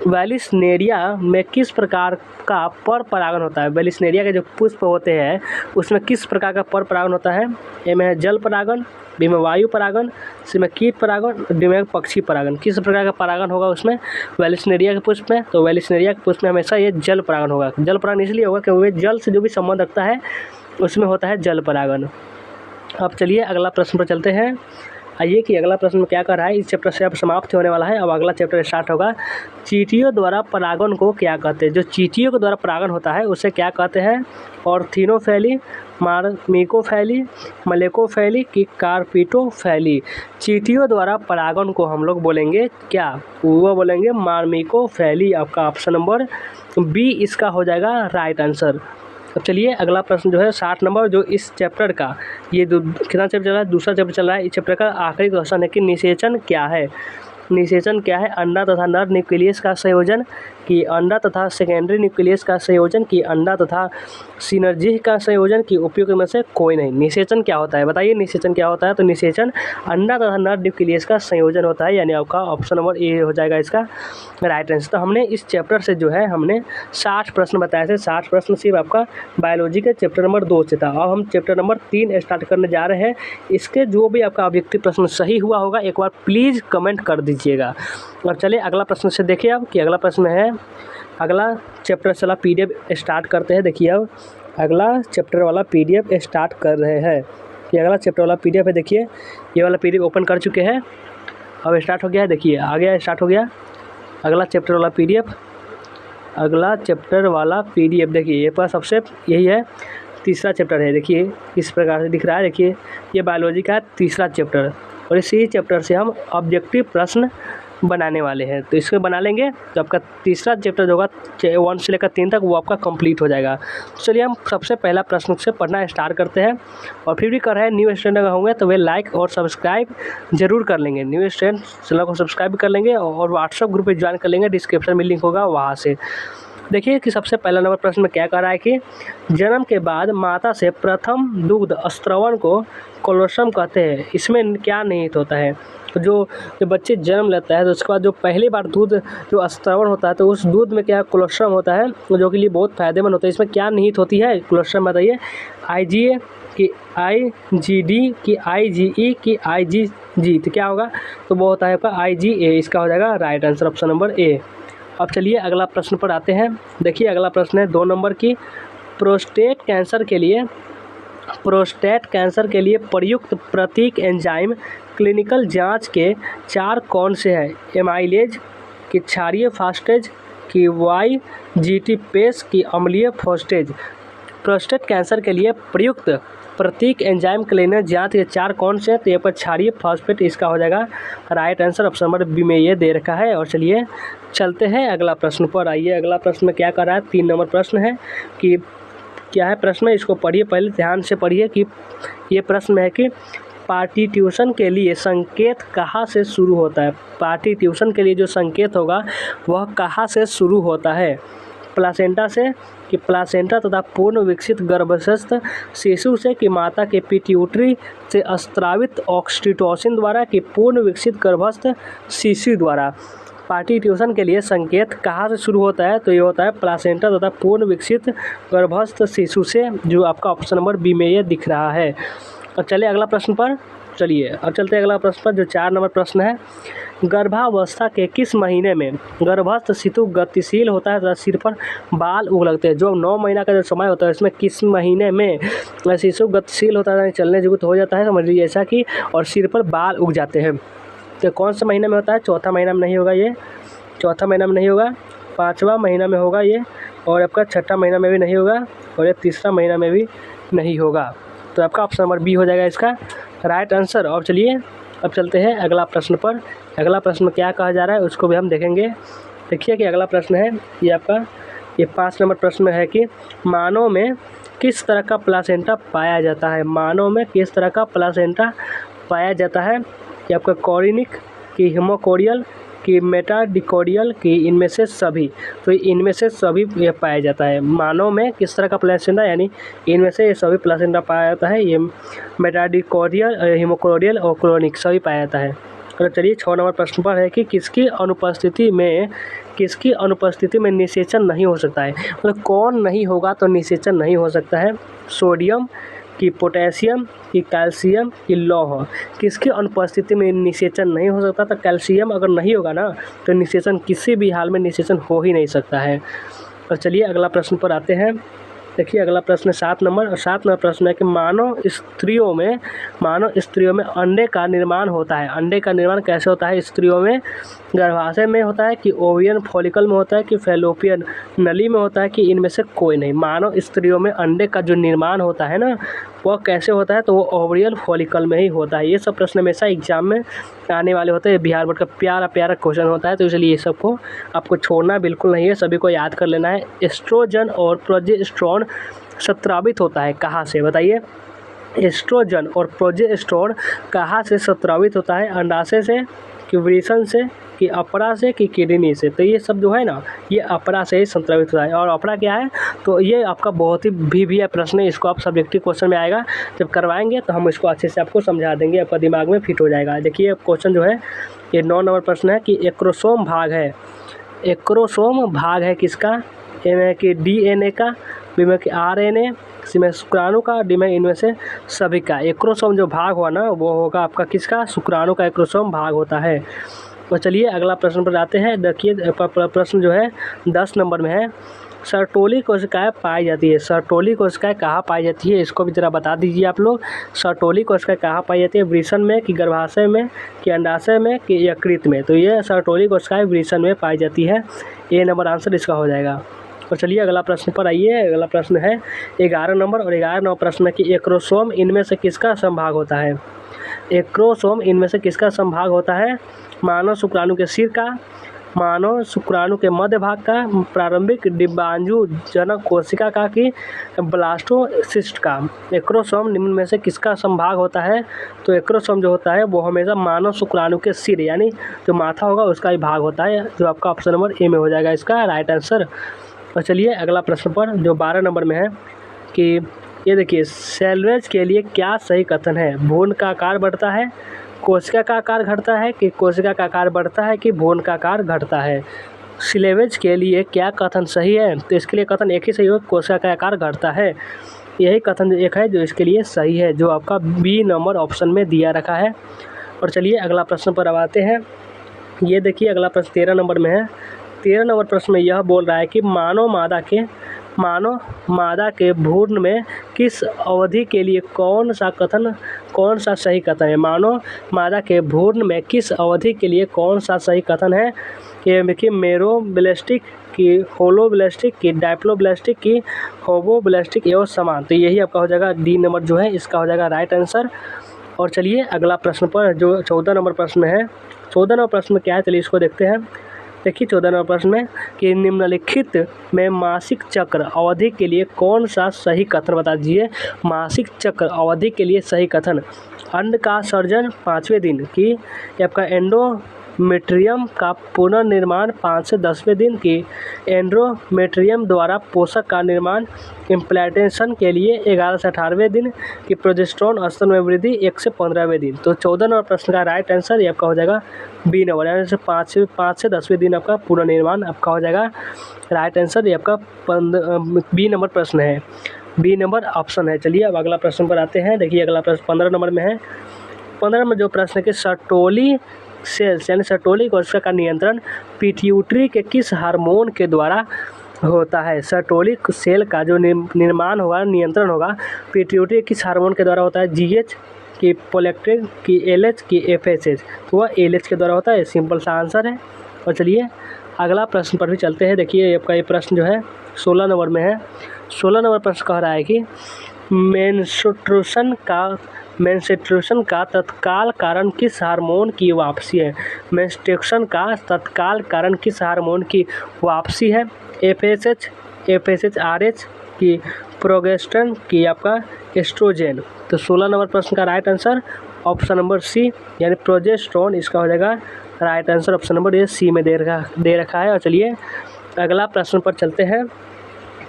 वेलिस्नेरिया में किस प्रकार का पर परागण होता है? वेलिस्नेरिया के जो पुष्प होते हैं उसमें किस प्रकार का पर परागण होता है? ए में है जल परागण, बी में वायु परागण, सी में कीट परागण, डी में पक्षी परागण। किस प्रकार का परागण होगा उसमें वेलिस्नेरिया के पुष्प में? तो वेलिस्नेरिया के पुष्प में हमेशा ये जल परागण होगा। जल परागण इसलिए होगा क्योंकि जल से जो भी संबंध रखता है उसमें होता है जल परागण। अब चलिए अगला प्रश्न पर चलते हैं। आइए कि अगला प्रश्न क्या कर रहा है। इस चैप्टर से अब समाप्त होने वाला है। अब अगला चैप्टर स्टार्ट होगा। चींटियों द्वारा परागण को क्या कहते हैं? जो चींटियों के द्वारा परागण होता है उसे क्या कहते हैं? ऑर्थिनोफैली, मार्मिकोफैली, मलेकोफैली कि कार्पिटोफैली? चींटियों द्वारा परागण को हम लोग बोलेंगे क्या? वो बोलेंगे मार्मिकोफैली। आपका ऑप्शन नंबर बी इसका हो जाएगा राइट आंसर। अब चलिए अगला प्रश्न जो है 60 नंबर, जो इस चैप्टर का ये कितना चैप्टर चल रहा है? दूसरा चैप्टर चल रहा है। इस चैप्टर का आखिरी क्वेश्चन है कि निषेचन क्या है? निषेचन क्या है? अंडा तथा नर न्यूक्लियस का संयोजन कि अंडा तथा सेकेंडरी न्यूक्लियस का संयोजन कि अंडा तथा सिनर्जी का संयोजन कि उपयुक्त में से कोई नहीं? निषेचन क्या होता है बताइए? निषेचन क्या होता है? तो निषेचन अंडा तथा नर न्यूक्लियस का संयोजन होता है, यानी आपका ऑप्शन नंबर ए हो जाएगा इसका राइट आंसर। तो हमने इस चैप्टर से जो है हमने 60 प्रश्न बताए थे। 60 प्रश्न सिर्फ आपका बायोलॉजी के चैप्टर नंबर 2 से था। अब हम चैप्टर नंबर 3 स्टार्ट करने जा रहे हैं। इसके जो भी आपका ऑब्जेक्टिव प्रश्न सही हुआ होगा एक बार प्लीज़ कमेंट कर दीजिएगा। अब चलिए अगला प्रश्न से देखिए अब कि अगला प्रश्न है, अगला चैप्टर चला PDF स्टार्ट करते हैं। देखिए अब अगला चैप्टर वाला PDF स्टार्ट कर रहे हैं। ये अगला चैप्टर वाला PDF है। देखिए ये वाला PDF ओपन कर चुके हैं। अब स्टार्ट हो गया है। देखिए आ गया, स्टार्ट हो गया अगला चैप्टर वाला PDF। अगला चैप्टर वाला PDF देखिए ये पर सबसे यही है, तीसरा चैप्टर है। देखिए इस प्रकार से दिख रहा है। देखिए ये बायोलॉजी का तीसरा चैप्टर और इसी चैप्टर से हम ऑब्जेक्टिव प्रश्न बनाने वाले हैं। तो इसको बना लेंगे तो आपका तीसरा चैप्टर जो होगा 1 से लेकर 3 तक वो आपका कंप्लीट हो जाएगा। तो चलिए हम सबसे पहला प्रश्न से पढ़ना स्टार्ट करते हैं। और फिर भी कर रहे हैं न्यू स्टूडेंट अगर होंगे तो वे लाइक और सब्सक्राइब जरूर कर लेंगे। न्यू स्टूडेंट चैनल को सब्सक्राइब कर लेंगे और व्हाट्सअप ग्रुप पर ज्वाइन कर लेंगे। डिस्क्रिप्शन में लिंक होगा वहाँ से। देखिए कि सबसे पहला नंबर प्रश्न में क्या कह रहा है कि जन्म के बाद माता से प्रथम दुग्ध स्त्रवण को कोलोसम कहते हैं। इसमें क्या निहित होता है? तो जो बच्चे जन्म लेता है तो उसके बाद जो पहली बार दूध जो स्त्रवण होता है तो उस दूध में क्या कोलोस्ट्रम होता है जो कि लिए बहुत फ़ायदेमंद होता है। इसमें क्या निहित होती है कोलोस्ट्रम बताइए? IgA कि IgD कि IgE कि IgG? तो क्या होगा? तो वो होता है आपका IgA। इसका हो जाएगा right answer option number A. अब चलिए अगला प्रश्न पर आते हैं। देखिए अगला प्रश्न है 2 नंबर की, प्रोस्टेट कैंसर के लिए प्रयुक्त प्रतीक एंजाइम क्लिनिकल जांच के 4 कौन से हैं? एमाइलेज कि क्षारीय फास्टेज कि YGT पेस कि अम्लीय फास्टेज? प्रोस्टेट कैंसर के लिए प्रयुक्त प्रतीक एंजाइम क्लिनिकल जांच के 4 कौन से हैं? तो ये पर क्षारीय फास्फेट इसका हो जाएगा right answer option number B में ये दे रखा है। और चलिए चलते हैं अगला प्रश्न पर। आइए अगला प्रश्न में क्या कर रहा है? 3 नंबर प्रश्न है कि क्या है प्रश्न, इसको पढ़िए, पहले ध्यान से पढ़िए कि ये प्रश्न है कि पार्टिट्यूशन के लिए संकेत कहाँ से शुरू होता है? पार्टिट्यूशन के लिए जो संकेत होगा वह कहाँ से शुरू होता है? प्लासेंटा से कि प्लासेंटा तथा पूर्ण विकसित गर्भस्थ शिशु से कि माता के पिट्यूटरी से स्त्रावित ऑक्सीटोसिन द्वारा कि पूर्ण विकसित गर्भस्थ शिशु द्वारा? पार्टिट्यूशन के लिए संकेत कहाँ से शुरू होता है? तो ये होता है प्लासेंटा तथा पूर्ण विकसित गर्भस्थ शिशु से, जो आपका ऑप्शन नंबर बी में ये दिख रहा है। अब चलिए अगला प्रश्न पर चलिए अब चलते हैं अगला प्रश्न पर, जो 4 नंबर प्रश्न है। गर्भावस्था के किस महीने में गर्भस्थ शिशु गतिशील होता है तथा सिर पर बाल उग लगते हैं? जो 9 महीना का जो समय होता है इसमें किस महीने में शिशु गतिशील होता है, चलने युक्त हो जाता है, समझ लीजिए ऐसा कि, और सिर पर बाल उग जाते हैं? तो कौन सा महीना में होता है? चौथा महीना में नहीं होगा ये, चौथा महीना में नहीं होगा, 5वां महीना में होगा ये, और आपका 6ठा महीना में भी नहीं होगा, और ये 3रा महीना में भी नहीं होगा। तो आपका ऑप्शन नंबर बी हो जाएगा इसका राइट आंसर। और चलिए अब चलते हैं अगला प्रश्न पर। अगला प्रश्न क्या कहा जा रहा है उसको भी हम देखेंगे। देखिए कि अगला प्रश्न है ये आपका ये 5 नंबर प्रश्न में है कि मानव में किस तरह का प्लासेंटा पाया जाता है? मानव में किस तरह का प्लासेंटा पाया जाता है? कि आपका कॉरिनिक कि हिमोकोरियल कि मेटाडिकोरियल कि इनमें से सभी? तो इनमें से सभी ये पाया जाता है। मानव में किस तरह का प्लासेंटा, यानी इनमें से ये सभी प्लासेंटा पाया जाता है। ये मेटाडिकोरियल, हिमोकोरियल और क्रोनिक सभी पाया जाता है। और चलिए 6 नंबर प्रश्न पर है कि किसकी अनुपस्थिति में निषेचन नहीं हो सकता है? मतलब कौन नहीं होगा तो निषेचन नहीं हो सकता है? सोडियम कि पोटेशियम कि कैल्शियम कि लौह? किसकी अनुपस्थिति में निषेचन नहीं हो सकता? तो कैल्शियम अगर नहीं होगा ना तो निषेचन किसी भी हाल में निषेचन हो ही नहीं सकता है। और चलिए अगला प्रश्न पर आते हैं। देखिए अगला प्रश्न 7 नंबर, और 7 नंबर प्रश्न है कि मानव स्त्रियों में अंडे का निर्माण होता है। अंडे का निर्माण कैसे होता है स्त्रियों में? गर्भाशय में होता है कि ओवियन फॉलिकल में होता है कि फैलोपियन नली में होता है कि इनमें से कोई नहीं। मानव स्त्रियों में अंडे का जो निर्माण होता है ना, वह कैसे होता है? तो वो ओवरियल फॉलिकल में ही होता है। ये सब प्रश्न हमेशा एग्जाम में आने वाले होते हैं। बिहार बोर्ड का प्यारा प्यारा क्वेश्चन होता है, तो इसलिए ये सबको आपको छोड़ना बिल्कुल नहीं है, सभी को याद कर लेना है। एस्ट्रोजन और प्रोजेस्टेरोन स्रावित होता है कहाँ से? बताइए। एस्ट्रोजन और प्रोजेस्टेरोन कहाँ से स्रावित होता है? अंडाशय से कि वृषण से कि अपरा से कि किडनी से? तो ये सब जो है ना, ये अपरा से ही स्रावित होता है। और अपरा क्या है? तो ये आपका बहुत ही भी प्रश्न है, इसको आप सब्जेक्टिव क्वेश्चन में आएगा। जब करवाएंगे तो हम इसको अच्छे से आपको समझा देंगे, आपका दिमाग में फिट हो जाएगा। देखिए क्वेश्चन जो है ये 9 नंबर प्रश्न है कि एक्रोसोम भाग है। एक्रोसोम भाग है किसका? ए में कि DNA का, बी में कि RNA, सी में शुक्राणु का, डी में इनमें से सभी का। एक्रोसोम जो भाग हुआ ना, वो होगा आपका किसका? शुक्राणु का एक्रोसोम भाग होता है। तो चलिए अगला प्रश्न पर आते हैं। देखिए प्रश्न जो है 10 नंबर में है, सर्टोली कोशिकाएं पाई जाती है। सर्टोली कोशिकाएं कहाँ पाई जाती है? इसको भी ज़रा बता दीजिए आप लोग। सर्टोली कोशिकाएं कहाँ पाई जाती है? वृषण में कि गर्भाशय में कि अंडाशय में कि यकृत में? तो ये सर्टोली कोशिकाएं वृषण में पाई जाती है। ए नंबर आंसर इसका हो जाएगा। और चलिए अगला प्रश्न पर आइए। अगला प्रश्न है 11 नंबर, और 11 नंबर प्रश्न है कि एक्रोसोम इनमें से किसका संभाग होता है? एक्रोसोम इनमें से किसका संभाग होता है? मानव शुक्राणु के सिर का, मानव शुक्राणु के मध्य भाग का, प्रारंभिक डिम्बाणु जनक कोशिका का कि ब्लास्टोसिस्ट का? एक्रोसोम निम्न में से किसका संभाग होता है? तो एक्रोसोम जो होता है वो हमेशा मानव शुक्राणु के सिर यानी जो माथा होगा उसका ही भाग होता है, जो आपका ऑप्शन नंबर ए में हो जाएगा इसका राइट आंसर। और चलिए अगला प्रश्न पर जो 12 नंबर में है कि ये देखिए, सेल्वेज के लिए क्या सही कथन है? भ्रूण का आकार बढ़ता है, कोशिका का आकार घटता है कि कोशिका का आकार बढ़ता है कि भ्रूण का आकार घटता है? सिलेवेज के लिए क्या कथन सही है? तो इसके लिए कथन एक ही सही हो, कोशिका का आकार घटता है। यही कथन एक है जो इसके लिए सही है, जो आपका बी नंबर ऑप्शन में दिया रखा है। और चलिए अगला प्रश्न पर अब आते हैं। ये देखिए अगला प्रश्न 13 नंबर में है। 13 नंबर प्रश्न में यह बोल रहा है कि मानव मादा के भ्रूण में किस अवधि के लिए कौन सा सही कथन है? मानव मादा के भ्रूण में किस अवधि के लिए कौन सा सही कथन है? ये देखिए, मेरोब्लास्टिक की होलोब्लास्टिक की डायप्लोब्लास्टिक की होमोब्लास्टिक एवं समान? तो यही आपका हो जाएगा डी नंबर जो है इसका हो जाएगा राइट आंसर। और चलिए अगला प्रश्न पर जो 14 नंबर प्रश्न है, 14 नंबर प्रश्न क्या है चलिए इसको देखते हैं। देखिए 14 नंबर प्रश्न में कि निम्नलिखित में मासिक चक्र अवधि के लिए कौन सा सही कथन बता दीजिए? मासिक चक्र अवधि के लिए सही कथन, अंड का सर्जन 5वें दिन की, आपका एंडोमेट्रियम का पुनर्निर्माण 5 से 10वें दिन की, एंडोमेट्रियम द्वारा पोषक का निर्माण इम्प्लांटेशन के लिए 11 से 18वें दिन की, प्रोजेस्टेरोन स्तन में वृद्धि 1 से 15वें दिन? तो 14 नंबर प्रश्न का राइट आंसर ये आपका हो जाएगा बी नंबर, यानी से 5 से 10वें दिन आपका पुनर्निर्माण आपका हो जाएगा राइट आंसर। ये आपका बी नंबर प्रश्न है, बी नंबर ऑप्शन है। चलिए अब अगला प्रश्न पर आते हैं। देखिए अगला प्रश्न 15 नंबर में है। 15 में जो प्रश्न है कि सर्टोली सेल्स यानी सर्टोली कोशिका का नियंत्रण पिट्यूटरी के किस हार्मोन के द्वारा होता है? सर्टोली सेल का जो निर्माण होगा, नियंत्रण होगा, पिट्यूटरी किस हार्मोन के द्वारा होता है? GH की, प्रोलैक्टिन की, LH की, FSH? तो वह LH के द्वारा होता है, सिंपल सा आंसर है। और चलिए अगला प्रश्न पर भी चलते हैं। देखिए आपका ये प्रश्न जो है 16 नंबर में है। 16 नंबर प्रश्न कह रहा है कि मेंस्ट्रुएशन का तत्काल कारण किस हार्मोन की वापसी है? मेंस्ट्रुएशन का तत्काल कारण किस हार्मोन की वापसी है? FSH, FSH-RH की, प्रोजेस्टेरोन की, आपका एस्ट्रोजन? तो 16 नंबर प्रश्न का right answer option number C यानी प्रोजेस्टेरोन इसका हो जाएगा राइट आंसर। ऑप्शन नंबर ये सी में दे रखा है। और चलिए अगला प्रश्न पर चलते हैं।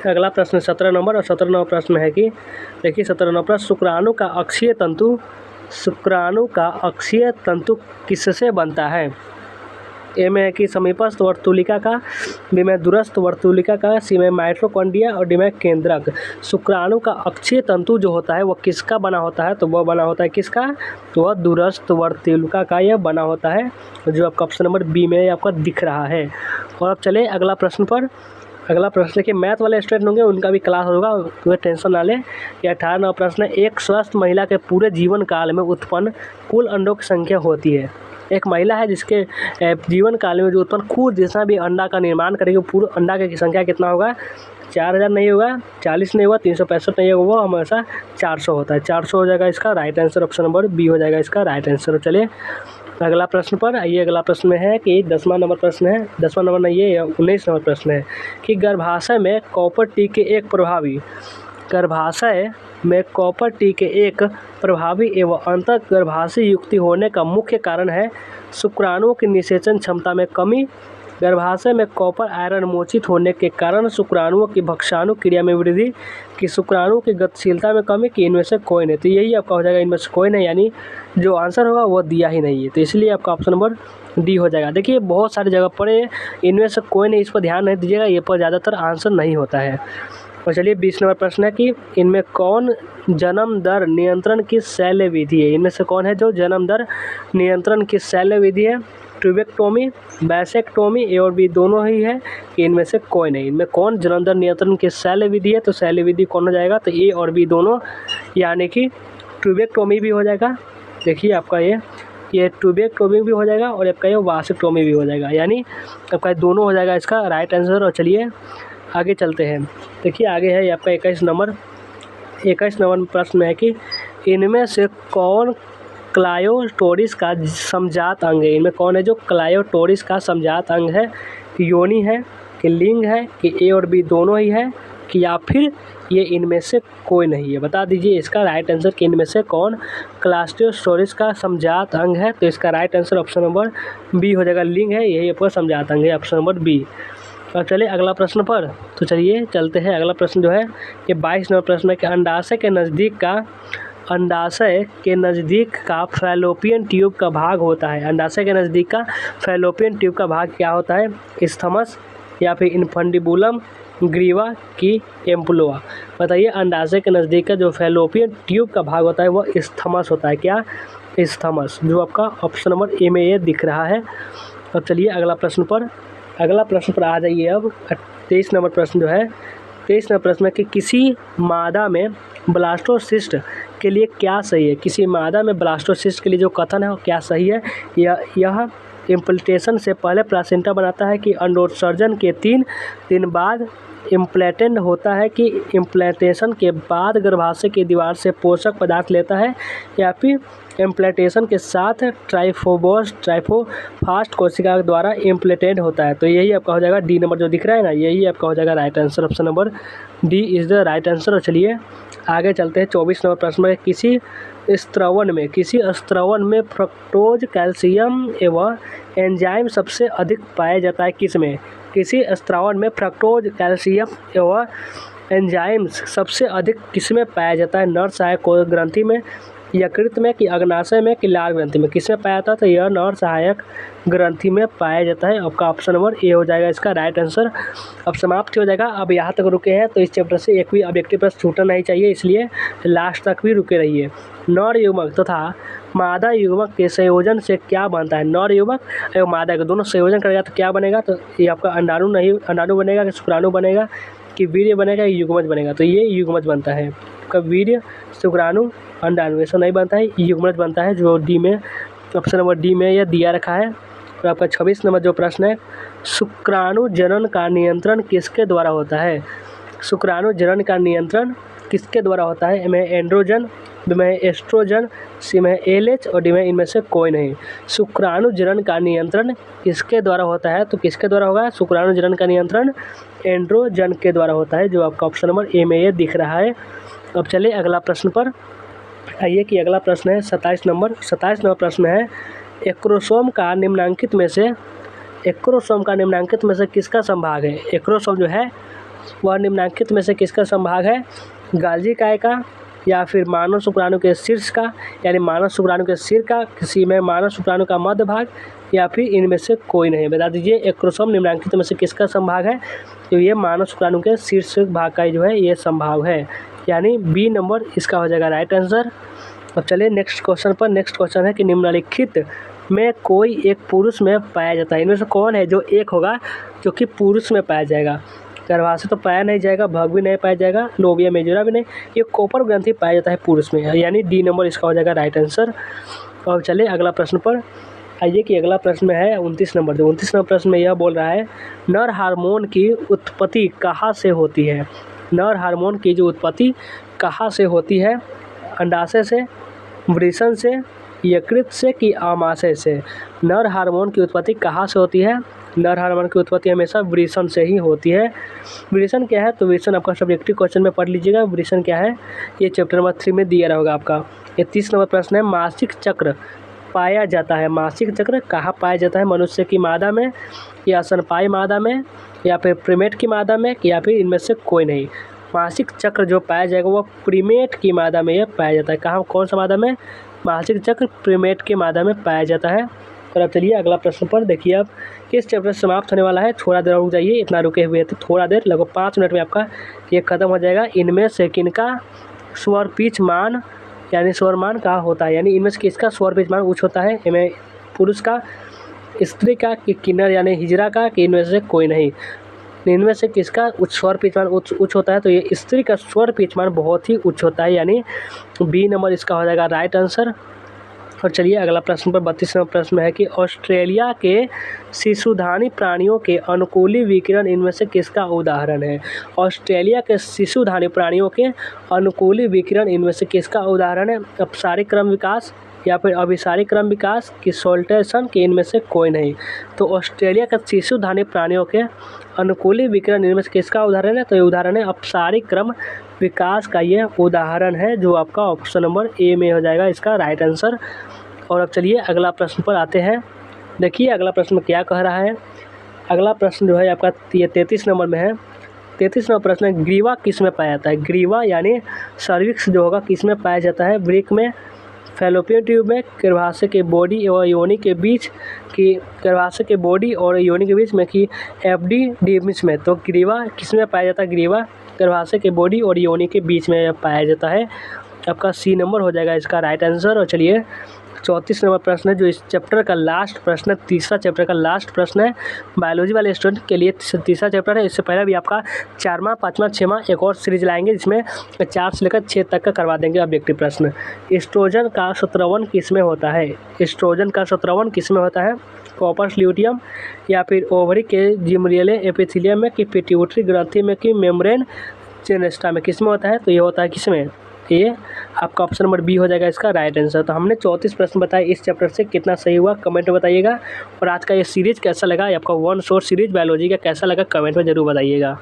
अगला प्रश्न 17 नंबर, और 17 नंबर प्रश्न है कि देखिए 17 नंबर प्रश्न, शुक्राणु का अक्षीय तंतु किससे बनता है? ए में है कि समीपस्थ वर्तुलिका का, बी में दूरस्थ वर्तुलिका का, सी में माइटोकॉन्ड्रिया और डी में केंद्रक? शुक्राणु का अक्षीय तंतु जो होता है वो किसका बना होता है? तो वह बना होता है किसका? तो वह दूरस्थ वर्तुलिका का यह बना होता है, जो आपका ऑप्शन नंबर बी में आपका दिख रहा है। और अब चले अगला प्रश्न पर। अगला प्रश्न है कि मैथ वाले स्टूडेंट होंगे उनका भी क्लास होगा, तुम्हें टेंशन ना ले। ये 18वां प्रश्न है, एक स्वस्थ महिला के पूरे जीवन काल में उत्पन्न कुल अंडों की संख्या होती है। एक महिला है जिसके जीवन काल में जो उत्पन्न खुद जितना भी अंडा का निर्माण करेगी, पूरे अंडा की संख्या कितना होगा? 4000 नहीं होगा, 40 नहीं होगा, 365 नहीं होगा, वो हमेशा 400 होता है। 400 हो जाएगा इसका right answer, option number B हो जाएगा इसका राइट आंसर। चलिए अगला प्रश्न पर आइए। अगला प्रश्न है कि 10वां नंबर प्रश्न है, 10वां नंबर नहीं, ये 19 नंबर प्रश्न है कि गर्भाशय में कॉपर टी के एक प्रभावी एवं अंतर्गर्भाशयी युक्ति होने का मुख्य कारण है शुक्राणुओं की निषेचन क्षमता में कमी। गर्भाशय में कॉपर आयरन मोचित होने के कारण शुक्राणुओं की भक्षाणु क्रिया में वृद्धि, कि शुक्राणुओं की गतिशीलता में कमी, कि इनमें से कोई नहीं। तो यही आपका हो जाएगा इनमें से कोई नहीं, यानी जो आंसर होगा वो दिया ही नहीं है, तो इसलिए आपका ऑप्शन नंबर डी हो जाएगा। देखिए बहुत सारी जगह पढ़े, इनमें से कोई नहीं, इस पर ध्यान नहीं दीजिएगा, ये पर ज़्यादातर आंसर नहीं होता है। और चलिए 20 नंबर प्रश्न है कि इनमें कौन जन्म दर नियंत्रण की शल्य विधि है? इनमें से कौन है जो जन्म दर नियंत्रण की शल्य विधि है? ट्यूबेक्टोमी, बैसेक्टोमी, ए और बी दोनों ही है, कि इनमें से कोई नहीं। इनमें कौन जन्म दर नियंत्रण की शल्य विधि है? तो शल्य विधि कौन हो जाएगा? तो ए और बी दोनों, यानी कि ट्यूबेक्टोमी भी हो जाएगा। देखिए आपका ये ट्यूबेक्टोमी भी हो जाएगा और आपका ये वासेक्टोमी भी हो जाएगा, यानी आपका दोनों हो जाएगा इसका राइट आंसर। और चलिए आगे चलते हैं। देखिए आगे है आपका 21 नंबर प्रश्न है कि इनमें से कौन क्लायोटोरिस का समजात अंग है? इनमें कौन है जो क्लायोटोरिस का समजात अंग है? कि योनि है, कि लिंग है, कि ए और बी दोनों ही है, कि या फिर ये इनमें से कोई नहीं है? बता दीजिए इसका राइट आंसर कि इनमें से कौन क्लायोटोरिस का समजात अंग है। तो इसका right answer option number B हो जाएगा, लिंग है, यही आपका समजात अंग है, ऑप्शन नंबर बी। अब चलिए अगला प्रश्न पर, तो चलिए चलते हैं। अगला प्रश्न जो है ये 22 नंबर प्रश्न है कि अंडाशय के नज़दीक का फैलोपियन ट्यूब का भाग होता है। अंडाशय के नज़दीक का फैलोपियन ट्यूब का भाग क्या होता है? स्थमस, या फिर इनफंडिबुलम, ग्रीवा, की एम्पुलोआ? बताइए अंडाशय के नज़दीक का जो फैलोपियन ट्यूब का भाग होता है वो स्थमस होता है। क्या? स्थमस, जो आपका ऑप्शन नंबर ए में ये दिख रहा है। अब चलिए अगला प्रश्न पर आ जाइए। अब 23 नंबर प्रश्न जो है, 23 नंबर प्रश्न है कि किसी मादा में ब्लास्टोसिस्ट के लिए क्या सही है? किसी मादा में ब्लास्टोसिस्ट के लिए जो कथन है वो क्या सही है? यह इम्प्लांटेशन से पहले प्लासेंटा बनाता है, कि अंडोत्सर्जन के 3 दिन बाद इम्प्लांटेड होता है, कि इम्प्लांटेशन के बाद गर्भाशय की दीवार से पोषक पदार्थ लेता है, या फिर इम्प्लांटेशन के साथ ट्राइफोफास्ट कोशिका द्वारा इम्प्लांटेड होता है? तो यही आपका हो जाएगा डी नंबर जो दिख रहा है ना, यही आपका हो जाएगा right answer, option number D is the right answer. और चलिए आगे चलते हैं। 24 नंबर प्रश्न में किसी स्त्रवन में फ्रक्टोज, कैल्शियम एवं एंजाइम सबसे अधिक पाया जाता है किसमें? किसी स्त्रवन में फ्रक्टोज, कैल्शियम एवं एंजाइम्स सबसे अधिक किसमें पाया जाता है? नर सहायक ग्रंथि में, यकृत में, कि अग्नाशय में, कि लाल ग्रंथि में? किसमें पाया जाता है? तो यह नर सहायक ग्रंथि में पाया जाता है। आपका ऑप्शन नंबर ए हो जाएगा इसका राइट आंसर। अब समाप्त हो जाएगा। अब यहाँ तक रुके हैं तो इस चैप्टर से एक भी ऑब्जेक्टिव प्रश्न छूटना नहीं चाहिए, इसलिए लास्ट तक भी रुके रहिए। नर युग्मक तथा मादा युग्मक के संयोजन से क्या बनता है? नर युग्मक एवं मादा के दोनों संयोजन करेगा तो क्या बनेगा? तो ये आपका अंडाणु बनेगा, कि शुक्राणु बनेगा, कि वीर्य बनेगा, युग्मज बनेगा? तो ये युग्मज बनता है। आपका वीर्य, शुक्राणु, अंडाणु ऐसा नहीं बनता है, युग्मज बनता है, जो डी में ऑप्शन नंबर डी में यह दिया रखा है। और आपका 26 नंबर जो प्रश्न है, शुक्राणु जनन का नियंत्रण किसके द्वारा होता है? शुक्राणु जनन का नियंत्रण किसके द्वारा होता है? में एंड्रोजन, बी में एस्ट्रोजन, सी में एलएच, और डी में इनमें से कोई नहीं। शुक्राणु जनन का नियंत्रण किसके द्वारा होता है? तो किसके द्वारा होगा? शुक्राणु जनन का नियंत्रण एंड्रोजन के द्वारा होता है, जो आपका ऑप्शन नंबर ए में ये दिख रहा है। अब चलिए अगला प्रश्न पर आइए कि अगला प्रश्न है 27 नंबर प्रश्न है, एक्रोसोम का निम्नांकित में से किसका संभाग है? एक्रोसोम जो है वह निम्नांकित में से किसका संभाग है? गाल्जी काय का, या फिर मानव शुक्राणु के शीर्ष का, यानी मानव शुक्राणु के सिर का, किसी में मानव शुक्राणु का मध्य भाग, या फिर इनमें से कोई नहीं? बता दीजिए एक्रोसोम निम्नांकित में से किसका संभाग है? तो ये मानव शुक्राणु के शीर्ष भाग का जो है ये संभाग है, यानी बी नंबर इसका हो जाएगा राइट आंसर। अब चलिए नेक्स्ट क्वेश्चन है कि निम्नलिखित में कोई एक पुरुष में पाया जाता है। इनमें से कौन है जो एक होगा जो कि पुरुष में पाया जाएगा? गर्भाशय तो पाया नहीं जाएगा, भग भी नहीं पाया जाएगा, लोबिया मेजोरा भी नहीं। ये कॉपर ग्रंथि पाया जाता है पुरुष में, यानी डी नंबर इसका हो जाएगा राइट आंसर। और चलिए अगला प्रश्न पर आइए कि अगला प्रश्न में है 29 नंबर। जो 29 नंबर प्रश्न में यह बोल रहा है, नर हार्मोन की उत्पत्ति कहाँ से होती है? नर हार्मोन की जो उत्पत्ति कहाँ से होती है? अंडाशय से, वृषण से, यकृत से कि आमाशय से? नर हार्मोन की उत्पत्ति कहाँ से होती है? नर हार्मोन की उत्पत्ति हमेशा वृषण से ही होती है। वृषण क्या है? तो वृषण आपका सब्जेक्टिव क्वेश्चन में पढ़ लीजिएगा, वृषण क्या है ये चैप्टर नंबर 3 में दिया रहेगा आपका। ये 30 नंबर प्रश्न है, मासिक चक्र पाया जाता है, मासिक चक्र कहाँ पाया जाता है? मनुष्य की मादा में या स्तनपायी मादा में या फिर प्रीमेट की मादा में या फिर इनमें से कोई नहीं? मासिक चक्र जो पाया जाएगा वो प्रीमेट की मादा में यह पाया जाता है। कहाँ, कौन सा मादा में? मासिक चक्र प्रीमेट की मादा में पाया जाता है। और अब चलिए अगला प्रश्न पर देखिए, अब किस चैप्टर समाप्त होने वाला है? थोड़ा देर रुक जाइए, इतना रुके हुए थे थोड़ा देर, लगभग 5 मिनट में आपका ये खत्म हो जाएगा। इनमें से किनका स्वर पिच मान यानी स्वर मान कहाँ होता है? यानी इनमें से किसका स्वर पिच मान उच्च होता है? इनमें पुरुष का, स्त्री का कि किन्नर यानी हिजरा का कि इनमें से कोई नहीं? इनमें से किसका स्वर पिच मान उच्च होता है? तो ये स्त्री का स्वर पिच मान बहुत ही उच्च होता है, यानी बी नंबर इसका हो जाएगा राइट आंसर। और चलिए अगला प्रश्न पर 32 नंबर प्रश्न है कि ऑस्ट्रेलिया के शिशुधानी प्राणियों के अनुकूली विकिरण इनमें से किसका उदाहरण है? ऑस्ट्रेलिया के शिशुधानी प्राणियों के अनुकूली विकिरण इनमें से किसका उदाहरण है? अपसारी क्रम विकास या फिर अभिसारी क्रम विकास की सोल्टेशन के इनमें से कोई नहीं? तो ऑस्ट्रेलिया के शिशुधानी प्राणियों के अनुकूली विकिरण इनमें से किसका उदाहरण है? तो ये उदाहरण है अपसारी क्रम विकास का, ये उदाहरण है जो आपका ऑप्शन नंबर ए में हो जाएगा इसका राइट आंसर। और अब चलिए अगला प्रश्न पर आते हैं। देखिए अगला प्रश्न क्या कह रहा है। अगला प्रश्न जो है आपका ये 33 नंबर में है। 33 नंबर प्रश्न है, ग्रीवा किस में पाया जाता है? ग्रीवा यानी सर्विक्स जो होगा किस में पाया जाता है? वृक्क में, फैलोपियन ट्यूब में, गर्भाशय के बॉडी और योनि के बीच की, गर्भाशय के बॉडी और योनि के बीच में कि एपिडिडिमिस में? तो ग्रीवा किस में पाया जाता है? ग्रीवा गर्भाशय के बॉडी और योनि के बीच में पाया जाता है। आपका सी नंबर हो जाएगा इसका राइट आंसर। और चलिए 34 नंबर प्रश्न है जो इस चैप्टर का लास्ट प्रश्न है, तीसरा चैप्टर का लास्ट प्रश्न है। बायोलॉजी वाले स्टूडेंट के लिए तीसरा चैप्टर है। इससे पहले भी आपका 4वां, 5वां, 6वां एक और सीरीज लाएंगे जिसमें 4 से लेकर 6 तक का करवा देंगे ऑब्जेक्टिव प्रश्न। एस्ट्रोजन का शतरवन किस में होता है? एस्ट्रोजन का शतरवन किस में होता है? कॉर्पस ल्यूटियम या फिर ओवरी के जिम्रियले एपिथेलियम में कि पिट्यूटरी ग्रंथि में कि मेम्ब्रेन जेनेस्टा में? किस में होता है? तो ये होता है किस में? ये आपका ऑप्शन नंबर बी हो जाएगा इसका राइट आंसर। तो हमने 34 प्रश्न बताए, इस चैप्टर से कितना सही हुआ कमेंट में बताइएगा। और आज का ये सीरीज कैसा लगा, आपका 1 शॉर्ट सीरीज बायोलॉजी का कैसा लगा कमेंट में ज़रूर बताइएगा।